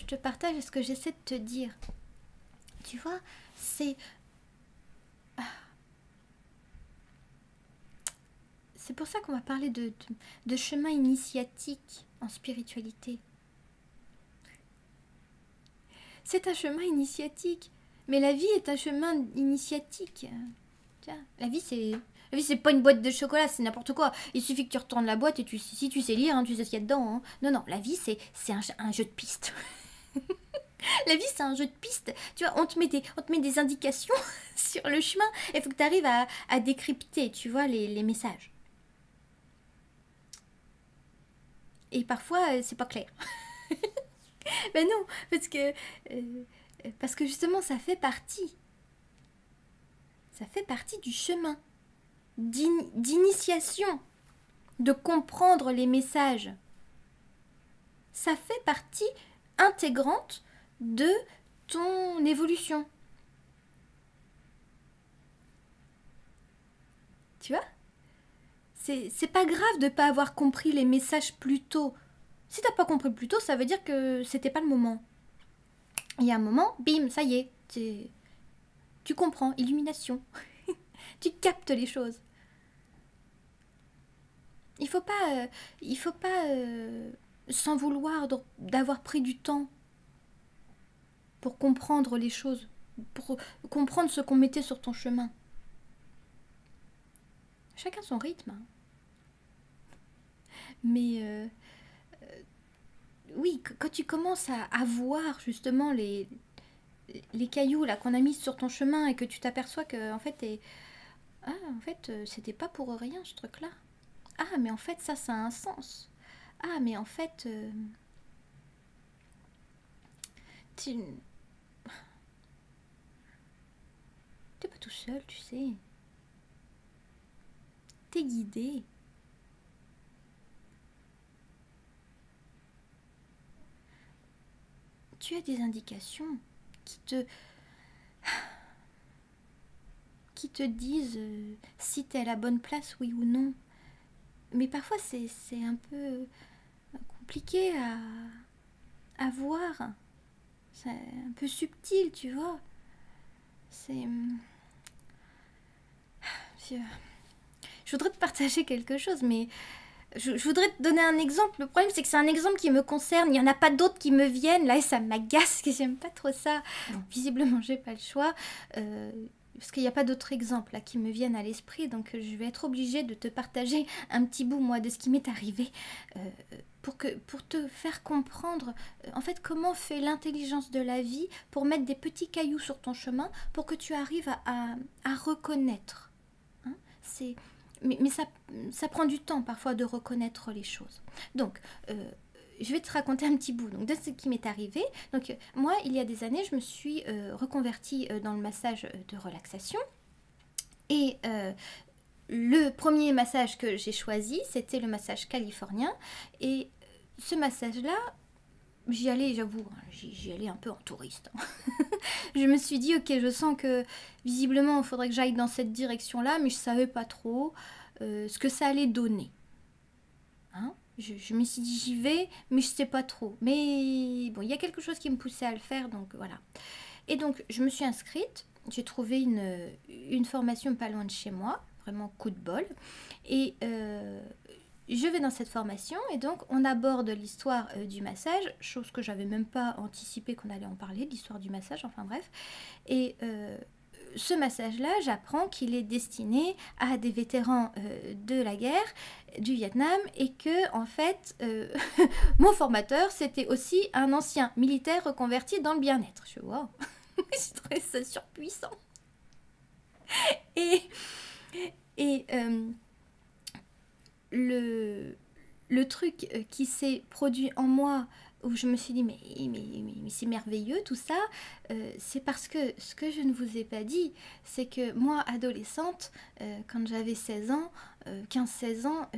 A: te partage et ce que j'essaie de te dire. Tu vois, c'est pour ça qu'on va parler de chemin initiatique en spiritualité. C'est un chemin initiatique, mais la vie est un chemin initiatique. Tiens, la vie c'est pas une boîte de chocolat, c'est n'importe quoi. Il suffit que tu retournes la boîte et si tu sais lire, hein, tu sais ce qu'il y a dedans. Hein. Non, non, la vie c'est un jeu de piste. La vie c'est un jeu de piste. Tu vois, on te met des indications sur le chemin et il faut que tu arrives à décrypter, tu vois, les messages. Et parfois, c'est pas clair. Ben non, parce que justement, ça fait partie. Ça fait partie du chemin d'initiation, de comprendre les messages. Ça fait partie intégrante de ton évolution. Tu vois ? C'est pas grave de pas avoir compris les messages plus tôt. Si t'as pas compris plus tôt, ça veut dire que c'était pas le moment. Il y a un moment, bim, ça y est, tu comprends, illumination. Tu captes les choses. il faut pas s'en vouloir d'avoir pris du temps pour comprendre les choses, pour comprendre ce qu'on mettait sur ton chemin. Chacun son rythme. Hein. Mais oui, quand tu commences à voir justement les cailloux là qu'on a mis sur ton chemin et que tu t'aperçois que en fait, c'était pas pour rien ce truc-là. Ah, mais en fait, ça a un sens. Ah, mais en fait, tu t'es pas tout seul, tu sais. T'es guidé. Tu as des indications qui te disent si t'es à la bonne place, oui ou non. Mais parfois, c'est un peu compliqué à voir. C'est un peu subtil, tu vois. Je voudrais te partager quelque chose, mais je voudrais te donner un exemple. Le problème, c'est que c'est un exemple qui me concerne. Il n'y en a pas d'autres qui me viennent. Là, et ça m'agace, que j'aime pas trop ça. Bon, visiblement, j'ai pas le choix. Parce qu'il n'y a pas d'autres exemples là, qui me viennent à l'esprit. Donc, je vais être obligée de te partager un petit bout, moi, de ce qui m'est arrivé. Pour te faire comprendre, en fait, comment fait l'intelligence de la vie pour mettre des petits cailloux sur ton chemin pour que tu arrives à reconnaître. Hein, mais ça prend du temps parfois de reconnaître les choses. Donc, je vais te raconter un petit bout donc, de ce qui m'est arrivé. Donc, moi, il y a des années, je me suis reconvertie dans le massage de relaxation. Et le premier massage que j'ai choisi, c'était le massage californien. Et ce massage-là, j'y allais, j'avoue, j'y allais un peu en touriste. Je me suis dit, ok, je sens que visiblement, il faudrait que j'aille dans cette direction-là, mais je ne savais pas trop ce que ça allait donner. Hein, je me suis dit, j'y vais, mais je ne sais pas trop. Mais bon, il y a quelque chose qui me poussait à le faire, donc voilà. Et donc, je me suis inscrite. J'ai trouvé une formation pas loin de chez moi, vraiment coup de bol. Et je vais dans cette formation et donc on aborde l'histoire du massage, chose que j'avais même pas anticipé qu'on allait en parler, l'histoire du massage, enfin bref. Et ce massage-là, j'apprends qu'il est destiné à des vétérans de la guerre du Vietnam et que, en fait, mon formateur, c'était aussi un ancien militaire reconverti dans le bien-être. Je vois, wow. Je trouvais ça surpuissant. Et le truc qui s'est produit en moi, où je me suis dit, mais c'est merveilleux tout ça, c'est parce que ce que je ne vous ai pas dit, c'est que moi, adolescente, quand j'avais 16 ans, 15-16 ans,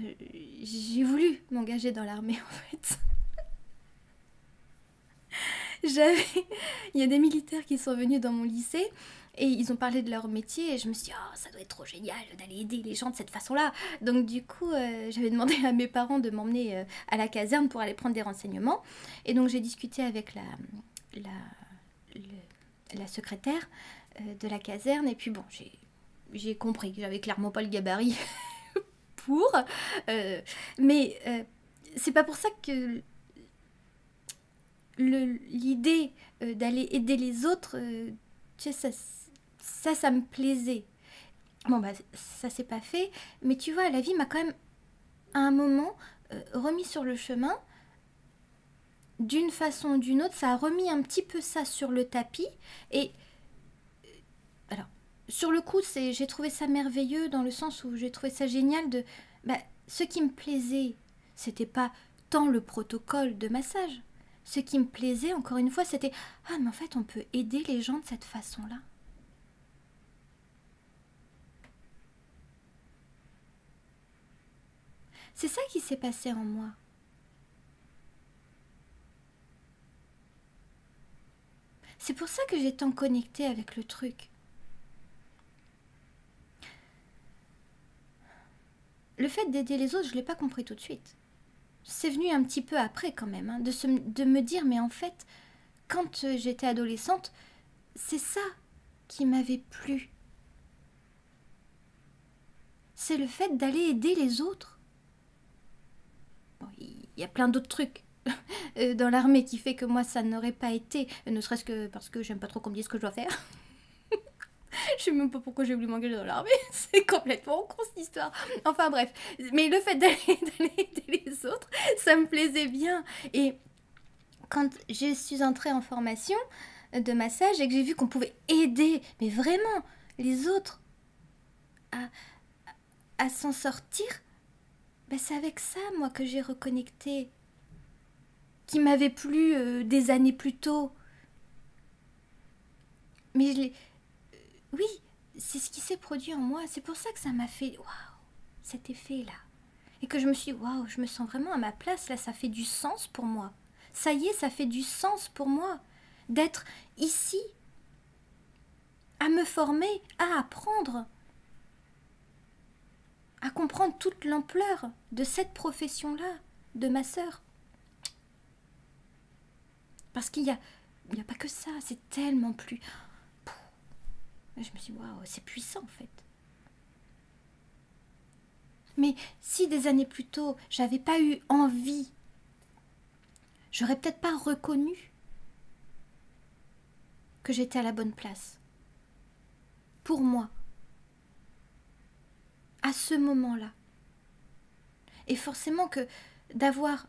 A: j'ai voulu m'engager dans l'armée en fait. Il y a des militaires qui sont venus dans mon lycée et ils ont parlé de leur métier et je me suis dit, oh, ça doit être trop génial d'aller aider les gens de cette façon-là. Donc du coup, j'avais demandé à mes parents de m'emmener à la caserne pour aller prendre des renseignements. Et donc j'ai discuté avec la secrétaire de la caserne et puis bon, j'ai compris que j'avais clairement pas le gabarit pour. Mais c'est pas pour ça que l'idée d'aller aider les autres, tu sais, ça me plaisait. Bon, bah, ça s'est pas fait, mais tu vois, la vie m'a quand même, à un moment, remis sur le chemin. D'une façon ou d'une autre, ça a remis un petit peu ça sur le tapis. Et alors, sur le coup, j'ai trouvé ça merveilleux dans le sens où j'ai trouvé ça génial de... Bah, ce qui me plaisait, c'était pas tant le protocole de massage. Ce qui me plaisait, encore une fois, c'était « Ah, mais en fait, on peut aider les gens de cette façon-là. » C'est ça qui s'est passé en moi. C'est pour ça que j'ai tant connecté avec le truc. Le fait d'aider les autres, je ne l'ai pas compris tout de suite. C'est venu un petit peu après quand même, hein, de me dire, mais en fait, quand j'étais adolescente, c'est ça qui m'avait plu. C'est le fait d'aller aider les autres. y a plein d'autres trucs dans l'armée qui fait que moi ça n'aurait pas été, ne serait-ce que parce que j'aime pas trop qu'on me dise ce que je dois faire. Je sais même pas pourquoi j'ai voulu m'engager dans l'armée, c'est complètement con cette histoire. Enfin bref, mais le fait d'aller aider les autres, ça me plaisait bien. Et quand je suis entrée en formation de massage et que j'ai vu qu'on pouvait aider, mais vraiment, les autres à s'en sortir, ben c'est avec ça, moi, que j'ai reconnecté. Qui m'avait plu des années plus tôt. Mais je l'ai... Oui, c'est ce qui s'est produit en moi. C'est pour ça que ça m'a fait... Waouh, cet effet-là. Et que je me suis dit, waouh, je me sens vraiment à ma place. Là, ça fait du sens pour moi. Ça y est, ça fait du sens pour moi. D'être ici, à me former, à apprendre, à comprendre toute l'ampleur de cette profession-là, de ma sœur. Parce qu'il n'y a pas que ça, c'est tellement plus... Je me suis dit, waouh, c'est puissant en fait. Mais si des années plus tôt, j'avais pas eu envie, j'aurais peut-être pas reconnu que j'étais à la bonne place. Pour moi. À ce moment-là. Et forcément que d'avoir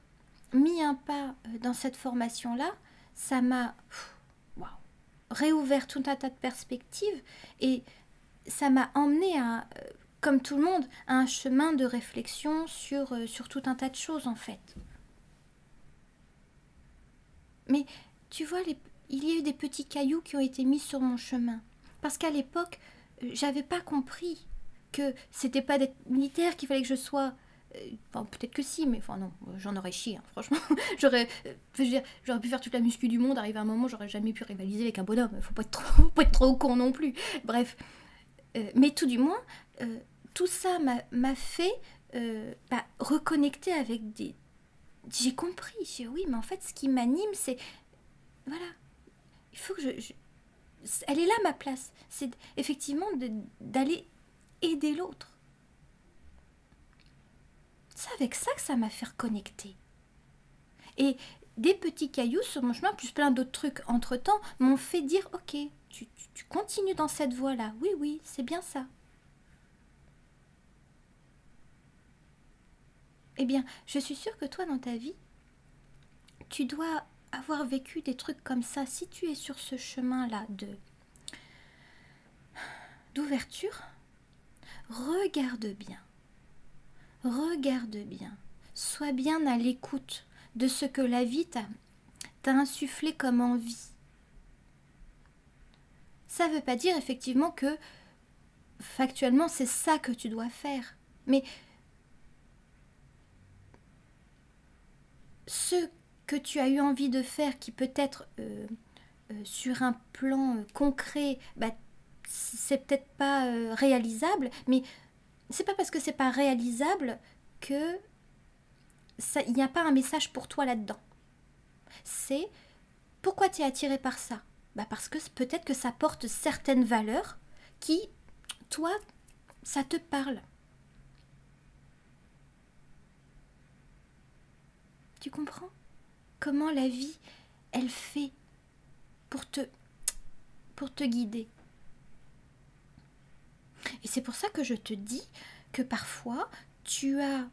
A: mis un pas dans cette formation-là, ça m'a réouvert tout un tas de perspectives et ça m'a emmené à, comme tout le monde, à un chemin de réflexion sur tout un tas de choses en fait. Mais tu vois, il y a eu des petits cailloux qui ont été mis sur mon chemin. Parce qu'à l'époque, j'avais pas compris que c'était pas d'être militaire qu'il fallait que je sois. Enfin, peut-être que si, mais enfin non, j'en aurais chié, hein, franchement. J'aurais pu faire toute la muscu du monde, arriver à un moment, j'aurais jamais pu rivaliser avec un bonhomme. Faut pas être trop con non plus. Bref. Mais tout du moins, tout ça m'a fait reconnecter avec des... J'ai compris, j'ai dit, oui, mais en fait, ce qui m'anime, c'est... Voilà, il faut que elle est là, ma place. C'est effectivement d'aller aider l'autre. C'est avec ça que ça m'a fait reconnecter. Et des petits cailloux sur mon chemin, plus plein d'autres trucs entre-temps, m'ont fait dire, ok, tu continues dans cette voie-là. Oui, oui, c'est bien ça. Eh bien, je suis sûre que toi, dans ta vie, tu dois avoir vécu des trucs comme ça. Si tu es sur ce chemin-là d'ouverture, regarde bien. Regarde bien. Sois bien à l'écoute de ce que la vie t'a insufflé comme envie. Ça ne veut pas dire effectivement que factuellement c'est ça que tu dois faire. Mais ce que tu as eu envie de faire qui peut être sur un plan concret, c'est peut-être pas réalisable, mais c'est pas parce que c'est pas réalisable que il n'y a pas un message pour toi là-dedans. C'est pourquoi tu es attiré par ça? Parce que peut-être que ça porte certaines valeurs qui, toi, ça te parle. Tu comprends? Comment la vie, elle fait pour te guider. Et c'est pour ça que je te dis que parfois, tu as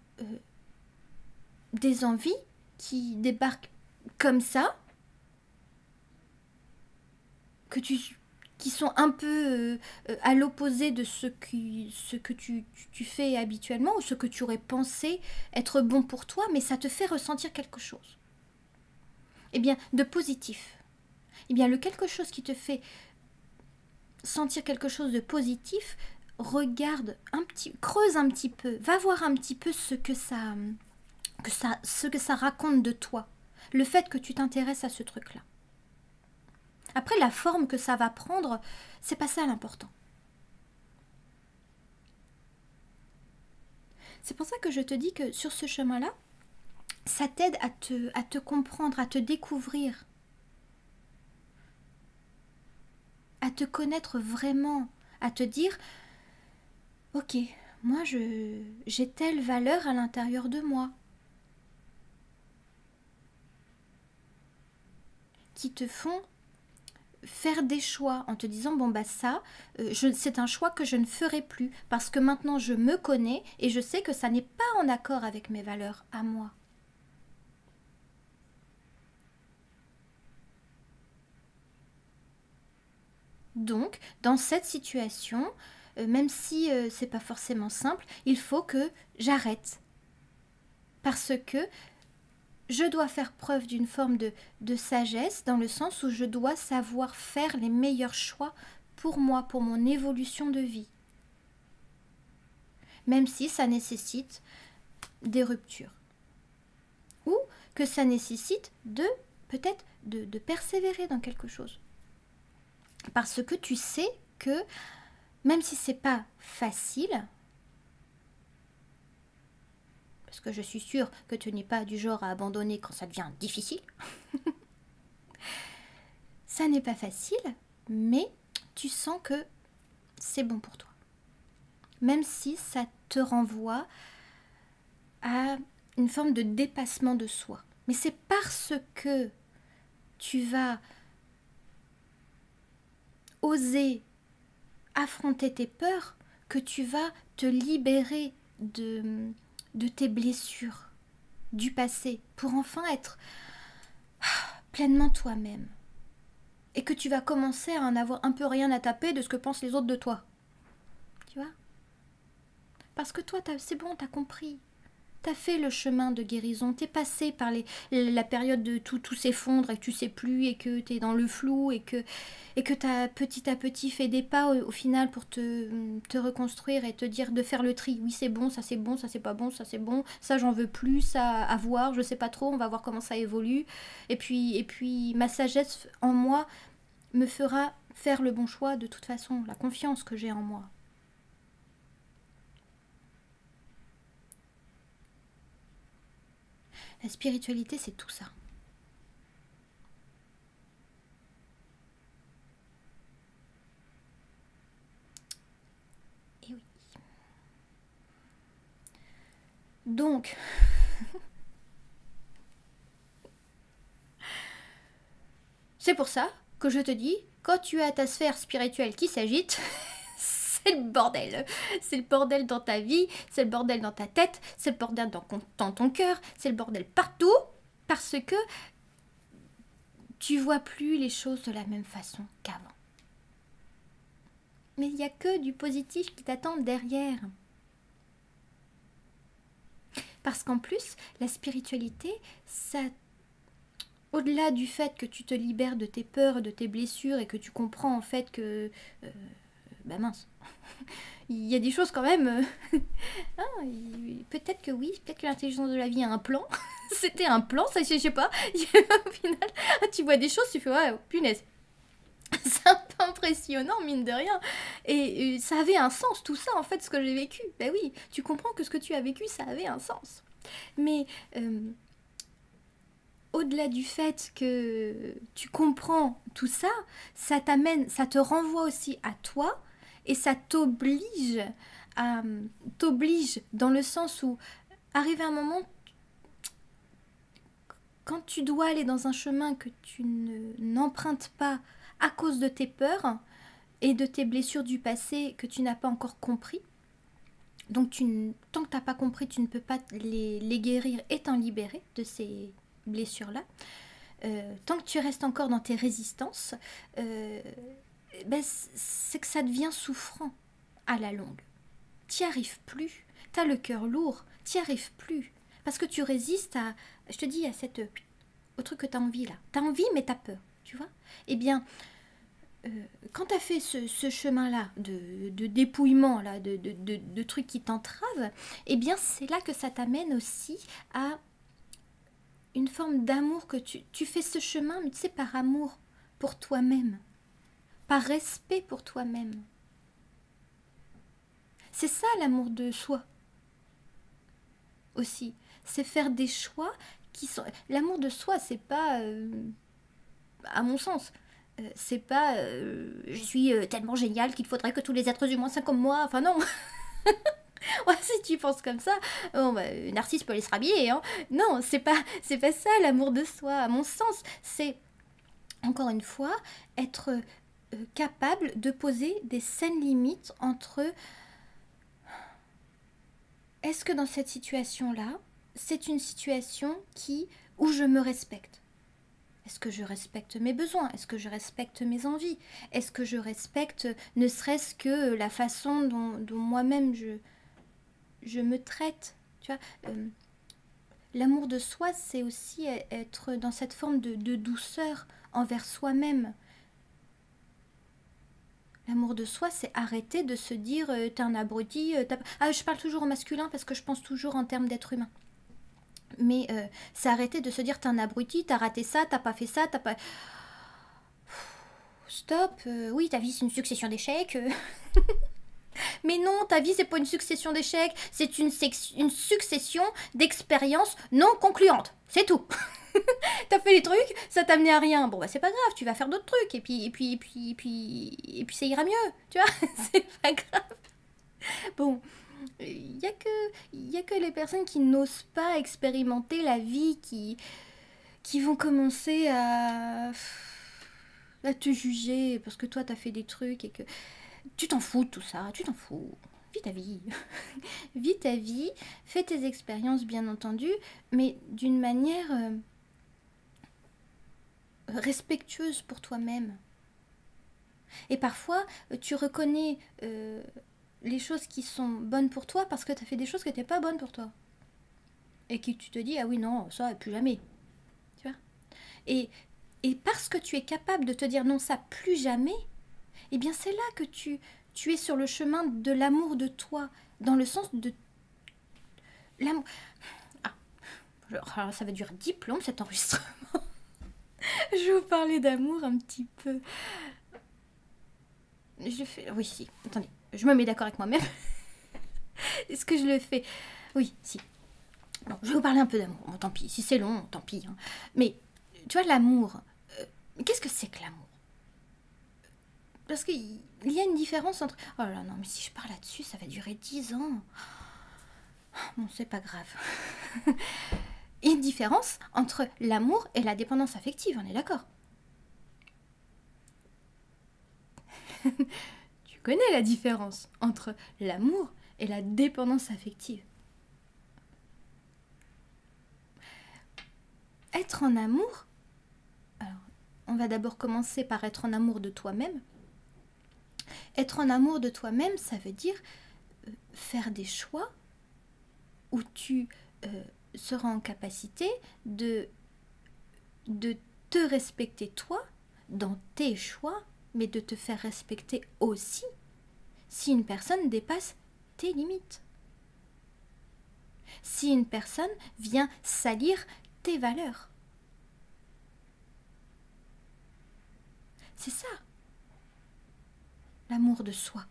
A: des envies qui débarquent comme ça, qui sont un peu à l'opposé de ce que tu fais habituellement ou ce que tu aurais pensé être bon pour toi, mais ça te fait ressentir quelque chose. Eh bien, de positif. Eh bien, le quelque chose qui te fait sentir quelque chose de positif, creuse un petit peu, va voir un petit peu ce que ça raconte de toi. Le fait que tu t'intéresses à ce truc-là. Après, la forme que ça va prendre, c'est pas ça l'important. C'est pour ça que je te dis que sur ce chemin-là, ça t'aide à te comprendre, à te découvrir, à te connaître vraiment, à te dire, ok, moi j'ai telle valeur à l'intérieur de moi. qui te font faire des choix en te disant bon bah ça, c'est un choix que je ne ferai plus parce que maintenant je me connais et je sais que ça n'est pas en accord avec mes valeurs à moi. Donc, dans cette situation, même si c'est pas forcément simple, il faut que j'arrête. Parce que je dois faire preuve d'une forme de sagesse, dans le sens où je dois savoir faire les meilleurs choix pour moi, pour mon évolution de vie. Même si ça nécessite des ruptures. Ou que ça nécessite peut-être de persévérer dans quelque chose. Parce que tu sais que même si c'est pas facile, parce que je suis sûre que tu n'es pas du genre à abandonner quand ça devient difficile, ça n'est pas facile, mais tu sens que c'est bon pour toi. Même si ça te renvoie à une forme de dépassement de soi. Mais c'est parce que tu vas oser affronter tes peurs que tu vas te libérer de tes blessures du passé pour enfin être pleinement toi-même. Et que tu vas commencer à en avoir un peu rien à taper de ce que pensent les autres de toi. Tu vois? Parce que toi, c'est bon, t'as compris. T'as fait le chemin de guérison, t'es passé par la période de tout s'effondre et que tu sais plus et que t'es dans le flou et que t'as petit à petit fait des pas au final pour te reconstruire et te dire de faire le tri. Oui, c'est bon, ça c'est pas bon, ça c'est bon, ça j'en veux plus, ça à voir, je sais pas trop, on va voir comment ça évolue. Et puis ma sagesse en moi me fera faire le bon choix de toute façon, la confiance que j'ai en moi. La spiritualité, c'est tout ça. Et oui. Donc, c'est pour ça que je te dis, quand tu as ta sphère spirituelle qui s'agite, c'est le bordel. C'est le bordel dans ta vie, c'est le bordel dans ta tête, c'est le bordel dans ton cœur, c'est le bordel partout, parce que tu vois plus les choses de la même façon qu'avant. Mais il n'y a que du positif qui t'attend derrière. Parce qu'en plus, la spiritualité, ça, au-delà du fait que tu te libères de tes peurs, de tes blessures et que tu comprends en fait que... bah mince, il y a des choses quand même... peut-être que oui, peut-être que l'intelligence de la vie a un plan. C'était un plan, ça je sais pas. Au final, tu vois des choses, tu fais ouais, punaise. C'est un peu impressionnant, mine de rien. Et ça avait un sens, tout ça, en fait, ce que j'ai vécu. Ben oui, tu comprends que ce que tu as vécu, ça avait un sens. Mais au-delà du fait que tu comprends tout ça, ça t'amène, ça te renvoie aussi à toi et ça t'oblige dans le sens où, arrivé un moment, quand tu dois aller dans un chemin que tu n'empruntes pas à cause de tes peurs et de tes blessures du passé que tu n'as pas encore compris. Donc tant que tu n'as pas compris, tu ne peux pas les guérir et t'en libérer de ces blessures-là. Tant que tu restes encore dans tes résistances, c'est que ça devient souffrant à la longue. T'y arrives plus, t'as le cœur lourd, t'y arrives plus. Parce que tu résistes à, je te dis, au truc que t'as envie là. T'as envie mais t'as peur. Tu vois? Eh bien, quand tu as fait ce chemin-là de dépouillement, là, de trucs qui t'entravent, eh bien, c'est là que ça t'amène aussi à une forme d'amour que tu fais ce chemin, mais tu sais, par amour pour toi-même, par respect pour toi-même. C'est ça l'amour de soi aussi. C'est faire des choix qui sont... L'amour de soi, c'est pas... à mon sens... c'est pas je suis tellement géniale qu'il faudrait que tous les êtres humains soient comme moi. Enfin non. Ouais, si tu penses comme ça, bon, bah, Narcisse peut aller se rhabiller, hein. Non, c'est pas ça l'amour de soi, à mon sens. C'est encore une fois, être capable de poser des saines limites entre est-ce que dans cette situation-là, c'est une situation où je me respecte? Est-ce que je respecte mes besoins? Est-ce que je respecte mes envies? Est-ce que je respecte ne serait-ce que la façon dont moi-même je me traite? Tu vois, l'amour de soi, c'est aussi être dans cette forme de douceur envers soi-même. L'amour de soi, c'est arrêter de se dire t'es un abruti. Je parle toujours au masculin parce que je pense toujours en termes d'être humain. Mais c'est arrêter de se dire t'es un abruti, t'as raté ça, t'as pas fait ça, t'as pas... Stop, oui, ta vie c'est une succession d'échecs. Mais non, ta vie c'est pas une succession d'échecs, c'est une succession d'expériences non concluantes. C'est tout. T'as fait des trucs, ça t'a amené à rien. Bon bah c'est pas grave, tu vas faire d'autres trucs et puis ça ira mieux, tu vois. C'est pas grave. Bon, il y a que les personnes qui n'osent pas expérimenter la vie qui vont commencer à te juger parce que toi t'as fait des trucs et que tu t'en fous de tout ça, tu t'en fous. Vis ta vie. Vis ta vie, fais tes expériences bien entendu, mais d'une manière respectueuse pour toi-même. Et parfois, tu reconnais les choses qui sont bonnes pour toi parce que tu as fait des choses qui n'étaient pas bonnes pour toi. Et que tu te dis, ah oui, non, ça, plus jamais. Tu vois? Et parce que tu es capable de te dire non, ça, plus jamais, eh bien, c'est là que tu es sur le chemin de l'amour de toi, dans le sens de l'amour. Alors, ça va durer 10 plombs cet enregistrement. Je vais vous parler d'amour un petit peu. Je le fais. Oui, si. Attendez, je me mets d'accord avec moi-même. Est-ce que je le fais? Oui, si. Bon, je vais vous parler un peu d'amour. Bon, tant pis. Si c'est long, tant pis. Hein. Mais, tu vois, l'amour. Qu'est-ce que c'est que l'amour? Parce qu'il y a une différence entre... Oh là là, non, mais si je parle là-dessus, ça va durer 10 ans. Bon, c'est pas grave. Il y a une différence entre l'amour et la dépendance affective, on est d'accord? Tu connais la différence entre l'amour et la dépendance affective. Être en amour, alors, on va d'abord commencer par être en amour de toi-même. Être en amour de toi-même, ça veut dire faire des choix où tu seras en capacité de te respecter toi dans tes choix, mais de te faire respecter aussi si une personne dépasse tes limites. Si une personne vient salir tes valeurs. C'est ça, l'amour de soi.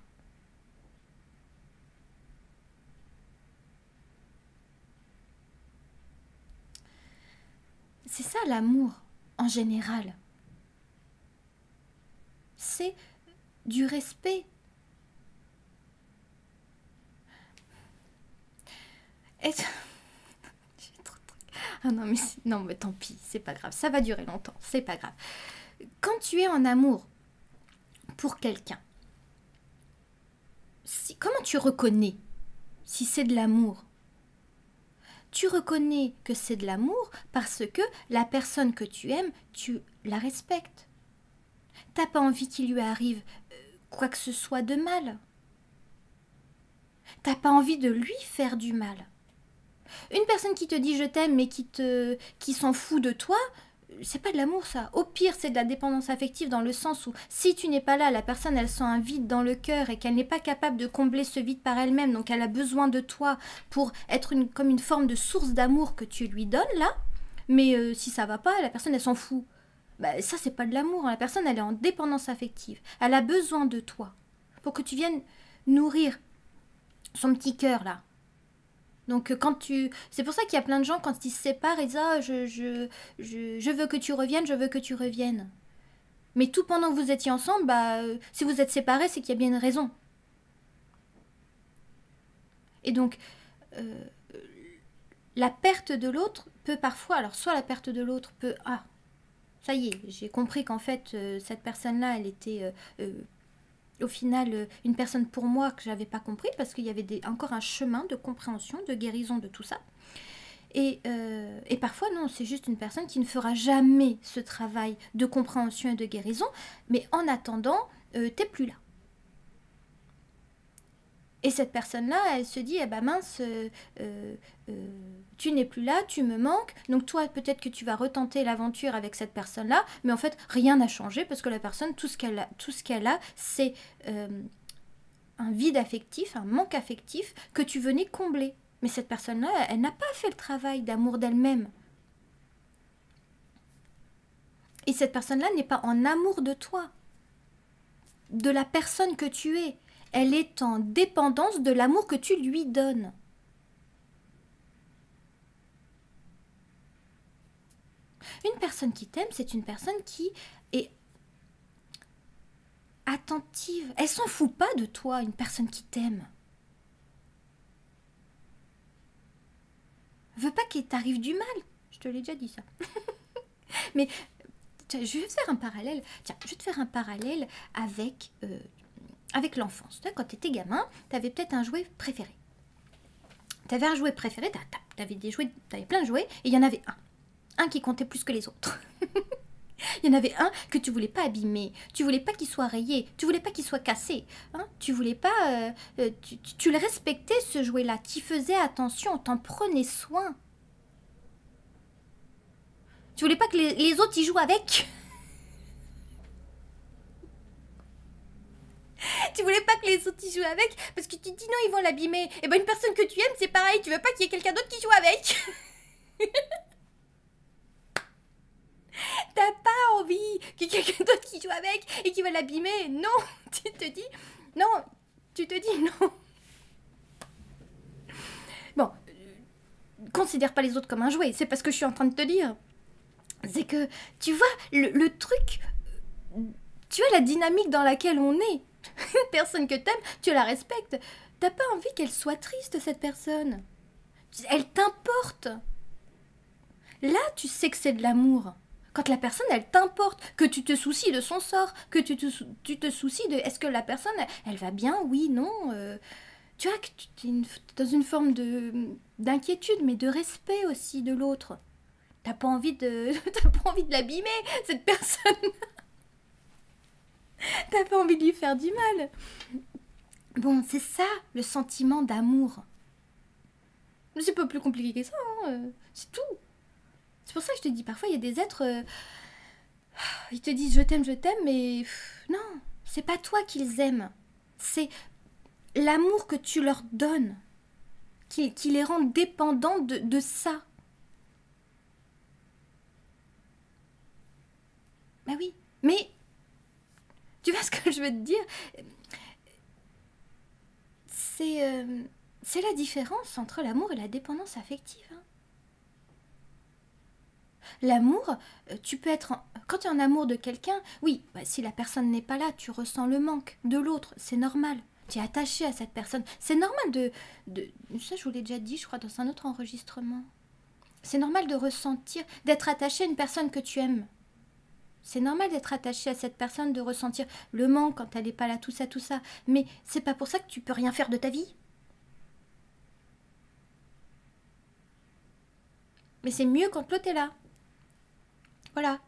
A: C'est ça l'amour en général. C'est du respect. Ah non mais tant pis, c'est pas grave, ça va durer longtemps, c'est pas grave. Quand tu es en amour pour quelqu'un, comment tu reconnais si c'est de l'amour? Tu reconnais que c'est de l'amour parce que la personne que tu aimes, tu la respectes. T'as pas envie qu'il lui arrive quoi que ce soit de mal. T'as pas envie de lui faire du mal. Une personne qui te dit je t'aime mais qui s'en fout de toi, c'est pas de l'amour ça. Au pire, c'est de la dépendance affective dans le sens où si tu n'es pas là, la personne elle sent un vide dans le cœur et qu'elle n'est pas capable de combler ce vide par elle-même, donc elle a besoin de toi pour être comme une forme de source d'amour que tu lui donnes là. Mais si ça va pas, la personne elle s'en fout. Bah, ça c'est pas de l'amour, hein. La personne elle est en dépendance affective. Elle a besoin de toi pour que tu viennes nourrir son petit cœur là. Donc c'est pour ça qu'il y a plein de gens quand ils se séparent ils disent ah je veux que tu reviennes, je veux que tu reviennes. Mais tout pendant que vous étiez ensemble, si vous êtes séparés, c'est qu'il y a bien une raison. Et donc la perte de l'autre peut parfois, alors soit la perte de l'autre peut ça y est, j'ai compris qu'en fait, cette personne-là, elle était au final une personne pour moi que j'avais pas compris parce qu'il y avait encore un chemin de compréhension, de guérison de tout ça. Et parfois, non, c'est juste une personne qui ne fera jamais ce travail de compréhension et de guérison, mais en attendant, t'es plus là. Et cette personne-là, elle se dit, eh ben mince, tu n'es plus là, tu me manques, donc toi, peut-être que tu vas retenter l'aventure avec cette personne-là, mais en fait, rien n'a changé, parce que la personne, tout ce qu'elle a, c'est un vide affectif, un manque affectif que tu venais combler. Mais cette personne-là, elle n'a pas fait le travail d'amour d'elle-même. Et cette personne-là n'est pas en amour de toi, de la personne que tu es. Elle est en dépendance de l'amour que tu lui donnes. Une personne qui t'aime, c'est une personne qui est attentive. Elle s'en fout pas de toi, une personne qui t'aime. Veut pas qu'il t'arrive du mal. Je te l'ai déjà dit ça. Mais je vais faire un parallèle. Tiens, je vais te faire un parallèle avec l'enfance. Quand tu étais gamin, tu avais peut-être un jouet préféré. Tu avais un jouet préféré, tu avais plein de jouets, et il y en avait un qui comptait plus que les autres. Il y en avait un que tu voulais pas abîmer, tu voulais pas qu'il soit rayé, tu voulais pas qu'il soit cassé, hein, tu voulais pas, tu le respectais ce jouet-là, tu faisais attention, t'en prenais soin. Tu voulais pas que les autres y jouent avec. Tu voulais pas que les autres y jouent avec parce que tu te dis non, ils vont l'abîmer. Et ben une personne que tu aimes, c'est pareil, tu veux pas qu'il y ait quelqu'un d'autre qui joue avec. T'as pas envie qu'il y ait quelqu'un d'autre qui joue avec et qui va l'abîmer. Non, tu te dis non. Bon, considère pas les autres comme un jouet, c'est pas ce que je suis en train de te dire. C'est que, tu vois, le truc, tu vois la dynamique dans laquelle on est. Une personne que t'aimes, tu la respectes. T'as pas envie qu'elle soit triste, cette personne. Elle t'importe. Là, tu sais que c'est de l'amour. Quand la personne, elle t'importe, que tu te soucies de son sort, que tu te soucies de est-ce que la personne, elle va bien, oui, non. Tu vois que tu es dans une forme d'inquiétude, mais de respect aussi de l'autre. T'as pas envie de l'abîmer, cette personne. T'as pas envie de lui faire du mal. Bon, c'est ça, le sentiment d'amour. C'est pas plus compliqué que ça, hein. C'est tout. C'est pour ça que je te dis, parfois, il y a des êtres... ils te disent je t'aime, mais... non, c'est pas toi qu'ils aiment. C'est l'amour que tu leur donnes qui les rend dépendants de ça. Bah oui, mais... tu vois ce que je veux te dire? C'est la différence entre l'amour et la dépendance affective. Hein. L'amour, tu peux être... quand tu es en amour de quelqu'un, oui, bah, si la personne n'est pas là, tu ressens le manque de l'autre, c'est normal. Tu es attaché à cette personne. C'est normal de... ça, je vous l'ai déjà dit, je crois, dans un autre enregistrement. C'est normal de ressentir, d'être attaché à une personne que tu aimes. C'est normal d'être attaché à cette personne, de ressentir le manque quand elle n'est pas là, tout ça, tout ça. Mais c'est pas pour ça que tu peux rien faire de ta vie. Mais c'est mieux quand l'autre est là. Voilà.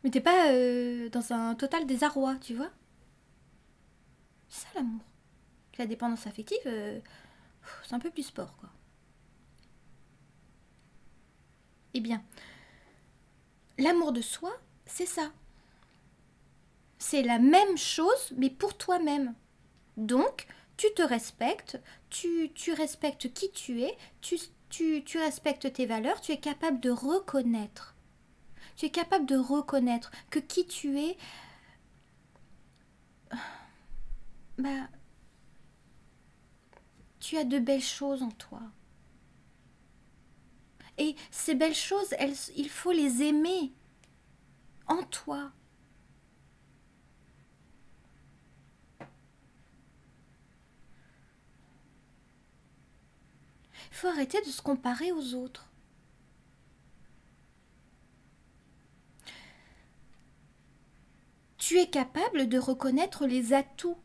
A: Mais t'es pas dans un total désarroi, tu vois. C'est ça l'amour. La dépendance affective, c'est un peu plus sport, quoi. Eh bien, l'amour de soi, c'est ça. C'est la même chose, mais pour toi-même. Donc, tu te respectes, tu respectes qui tu es, tu respectes tes valeurs, tu es capable de reconnaître. Tu es capable de reconnaître que qui tu es, bah, tu as de belles choses en toi. Et ces belles choses, il faut les aimer en toi. Il faut arrêter de se comparer aux autres. Tu es capable de reconnaître les atouts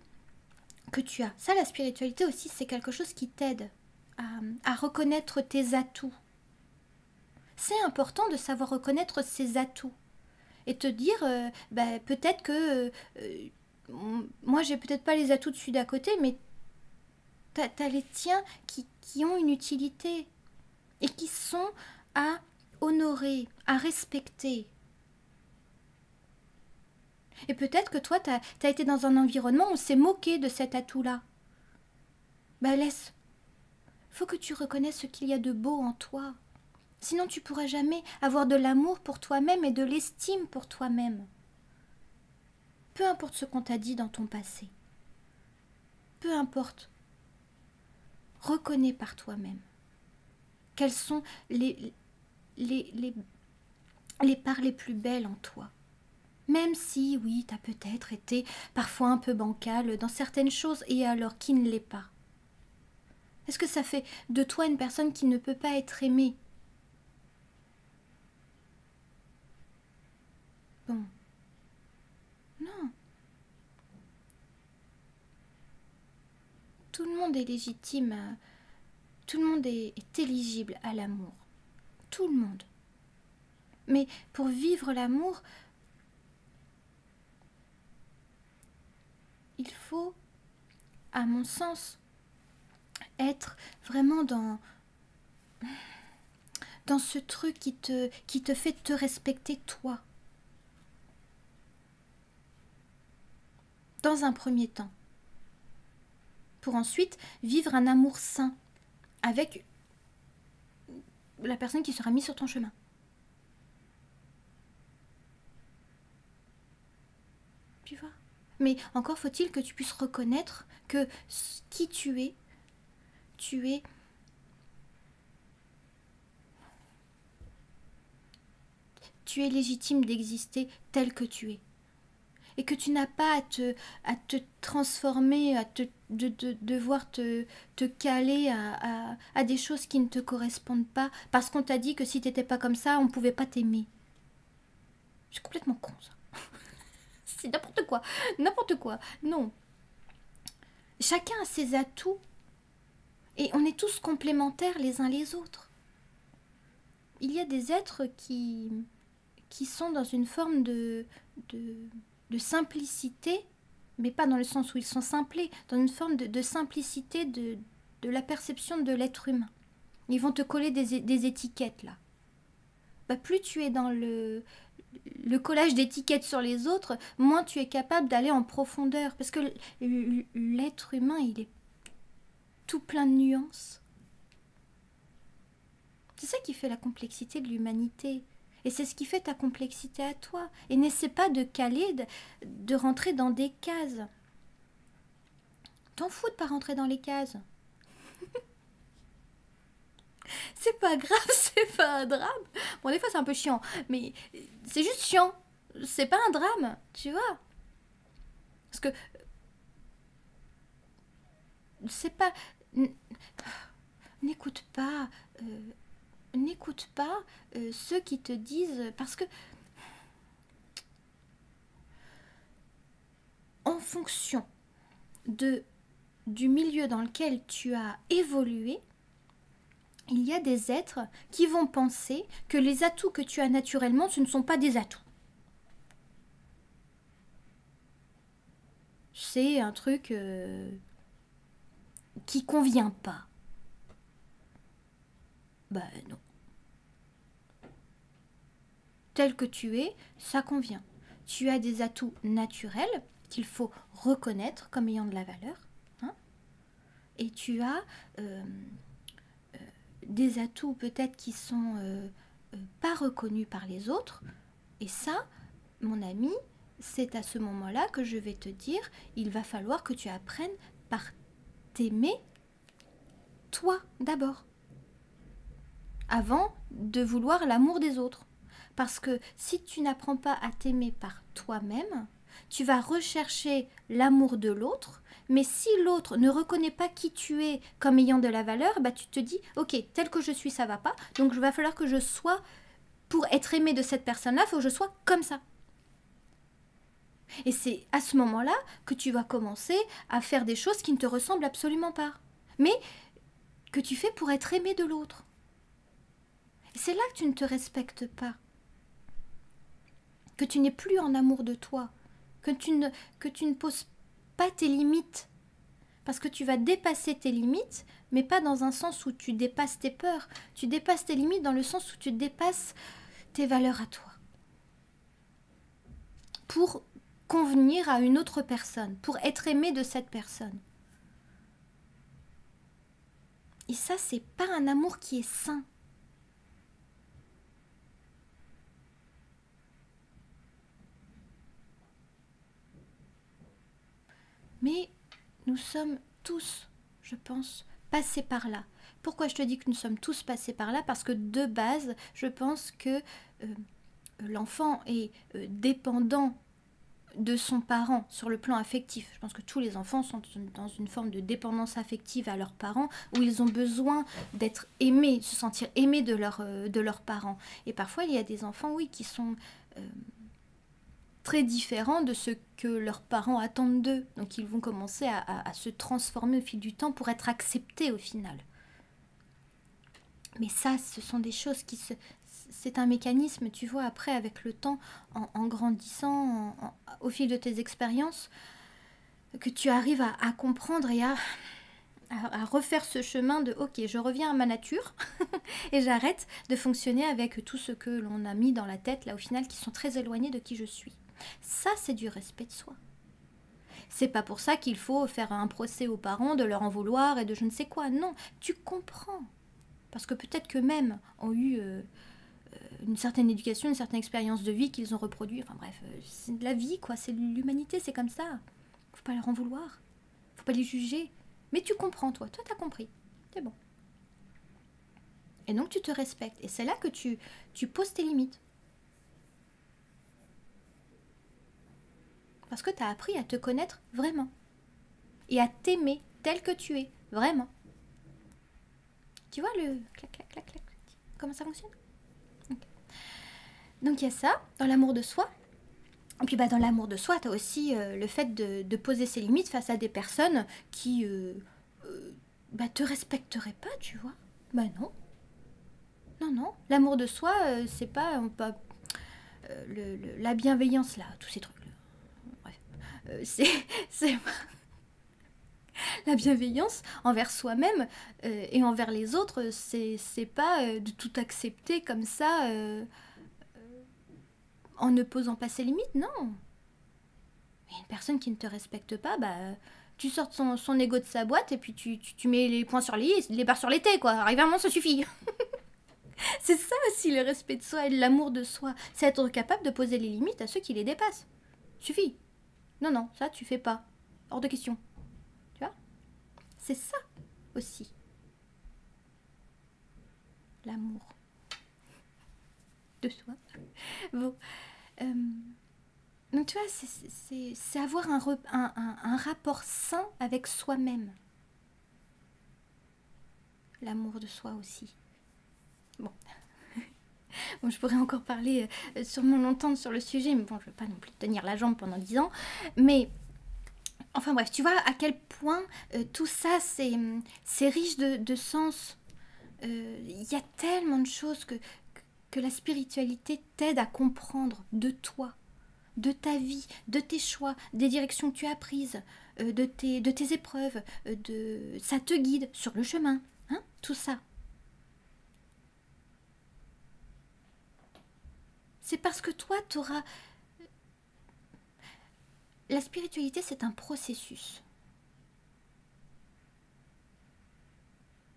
A: que tu as. Ça, la spiritualité aussi, c'est quelque chose qui t'aide à reconnaître tes atouts. C'est important de savoir reconnaître ses atouts et te dire, peut-être que moi, j'ai peut-être pas les atouts de celui d'à côté, mais t'as les tiens qui ont une utilité et qui sont à honorer, à respecter. Et peut-être que toi, t'as été dans un environnement où on s'est moqué de cet atout-là. Laisse. Faut que tu reconnaisses ce qu'il y a de beau en toi. Sinon, tu pourras jamais avoir de l'amour pour toi-même et de l'estime pour toi-même. Peu importe ce qu'on t'a dit dans ton passé. Peu importe. Reconnais par toi-même. Quelles sont les parts les plus belles en toi. Même si, oui, t'as peut-être été parfois un peu bancal dans certaines choses, et alors qui ne l'est pas? Est-ce que ça fait de toi une personne qui ne peut pas être aimée? Bon. Non. Tout le monde est légitime, tout le monde est éligible à l'amour. Tout le monde. Mais pour vivre l'amour, il faut, à mon sens, être vraiment dans ce truc qui te fait te respecter toi. Dans un premier temps. Pour ensuite vivre un amour sain avec la personne qui sera mise sur ton chemin. Tu vois? Mais encore faut-il que tu puisses reconnaître que qui tu es légitime d'exister tel que tu es. Et que tu n'as pas à te transformer, à devoir te caler à des choses qui ne te correspondent pas, parce qu'on t'a dit que si t'étais pas comme ça, on pouvait pas t'aimer. C'est complètement con, ça. C'est n'importe quoi. N'importe quoi. Non. Chacun a ses atouts. Et on est tous complémentaires les uns les autres. Il y a des êtres qui sont dans une forme de simplicité, mais pas dans le sens où ils sont simplés, dans une forme de simplicité de la perception de l'être humain. Ils vont te coller des étiquettes, là. Plus tu es dans le collage d'étiquettes sur les autres, moins tu es capable d'aller en profondeur. Parce que l'être humain, il est tout plein de nuances. C'est ça qui fait la complexité de l'humanité. Et c'est ce qui fait ta complexité à toi. Et n'essaie pas de caler, de rentrer dans des cases. T'en fous de pas rentrer dans les cases. C'est pas grave, c'est pas un drame. Bon, des fois c'est un peu chiant, mais c'est juste chiant. C'est pas un drame, tu vois. Parce que c'est pas... N'écoute pas... N'écoute pas ceux qui te disent... Parce que en fonction du milieu dans lequel tu as évolué, il y a des êtres qui vont penser que les atouts que tu as naturellement, ce ne sont pas des atouts. C'est un truc qui convient pas. Non. Tel que tu es, ça convient. Tu as des atouts naturels qu'il faut reconnaître comme ayant de la valeur. Hein, et tu as des atouts peut-être qui sont pas reconnus par les autres. Et ça, mon ami, c'est à ce moment-là que je vais te dire, il va falloir que tu apprennes par t'aimer toi d'abord, avant de vouloir l'amour des autres. Parce que si tu n'apprends pas à t'aimer par toi-même, tu vas rechercher l'amour de l'autre, mais si l'autre ne reconnaît pas qui tu es comme ayant de la valeur, tu te dis, ok, tel que je suis, ça va pas, donc il va falloir que je sois, pour être aimé de cette personne-là, il faut que je sois comme ça. Et c'est à ce moment-là que tu vas commencer à faire des choses qui ne te ressemblent absolument pas, mais que tu fais pour être aimé de l'autre. Et c'est là que tu ne te respectes pas, que tu n'es plus en amour de toi, que tu ne poses pas tes limites, parce que tu vas dépasser tes limites, mais pas dans un sens où tu dépasses tes peurs, tu dépasses tes limites dans le sens où tu dépasses tes valeurs à toi, pour convenir à une autre personne, pour être aimé de cette personne. Et ça, c'est pas un amour qui est sain. Mais nous sommes tous, je pense, passés par là. Pourquoi je te dis que nous sommes tous passés par là? Parce que de base, je pense que l'enfant est dépendant de son parent sur le plan affectif. Je pense que tous les enfants sont dans une forme de dépendance affective à leurs parents, où ils ont besoin d'être aimés, de se sentir aimés de leurs parents. Et parfois, il y a des enfants, oui, qui sont très différents de ce que leurs parents attendent d'eux. Donc ils vont commencer à se transformer au fil du temps pour être acceptés au final. Mais ça, ce sont des choses qui se... C'est un mécanisme, tu vois, après, avec le temps, en grandissant, au fil de tes expériences, que tu arrives à comprendre et à refaire ce chemin de « Ok, je reviens à ma nature et j'arrête de fonctionner avec tout ce que l'on a mis dans la tête, là, au final, qui sont très éloignés de qui je suis. » Ça, c'est du respect de soi. C'est pas pour ça qu'il faut faire un procès aux parents, de leur en vouloir et de je ne sais quoi. Non, tu comprends. Parce que peut-être qu'eux-mêmes ont eu une certaine éducation, une certaine expérience de vie qu'ils ont reproduit. Enfin bref, c'est de la vie, quoi. C'est l'humanité, c'est comme ça. Faut pas leur en vouloir. Faut pas les juger. Mais tu comprends, toi. Toi, t'as compris. C'est bon. Et donc, tu te respectes. Et c'est là que tu poses tes limites. Parce que t'as appris à te connaître vraiment. Et à t'aimer tel que tu es. Vraiment. Tu vois le clac, clac, clac, clac. Comment ça fonctionne? Okay. Donc il y a ça, dans l'amour de soi. Et puis dans l'amour de soi, tu as aussi le fait de poser ses limites face à des personnes qui te respecteraient pas, tu vois. Non. Non. L'amour de soi, c'est pas la bienveillance, là, tous ces trucs. Bref. C'est la bienveillance envers soi-même et envers les autres, c'est pas de tout accepter comme ça en ne posant pas ses limites, non. Mais une personne qui ne te respecte pas, tu sors son ego de sa boîte et puis tu mets les points sur les i, les barres sur les t, quoi. Arriver à un moment, ça suffit. C'est ça aussi le respect de soi et l'amour de soi. C'est être capable de poser les limites à ceux qui les dépassent. Suffit. Non, ça tu fais pas. Hors de question. Tu vois? C'est ça aussi. L'amour de soi. Bon. Donc tu vois, c'est avoir un rapport sain avec soi-même. L'amour de soi aussi. Bon. Bon, je pourrais encore parler sûrement longtemps sur le sujet, mais bon, je ne vais pas non plus tenir la jambe pendant 10 ans. Mais, enfin bref, tu vois à quel point tout ça, c'est riche de sens. Il y a tellement de choses que la spiritualité t'aide à comprendre de toi, de ta vie, de tes choix, des directions que tu as prises, de tes épreuves, ça te guide sur le chemin, hein, tout ça. C'est parce que toi, tu auras... La spiritualité, c'est un processus.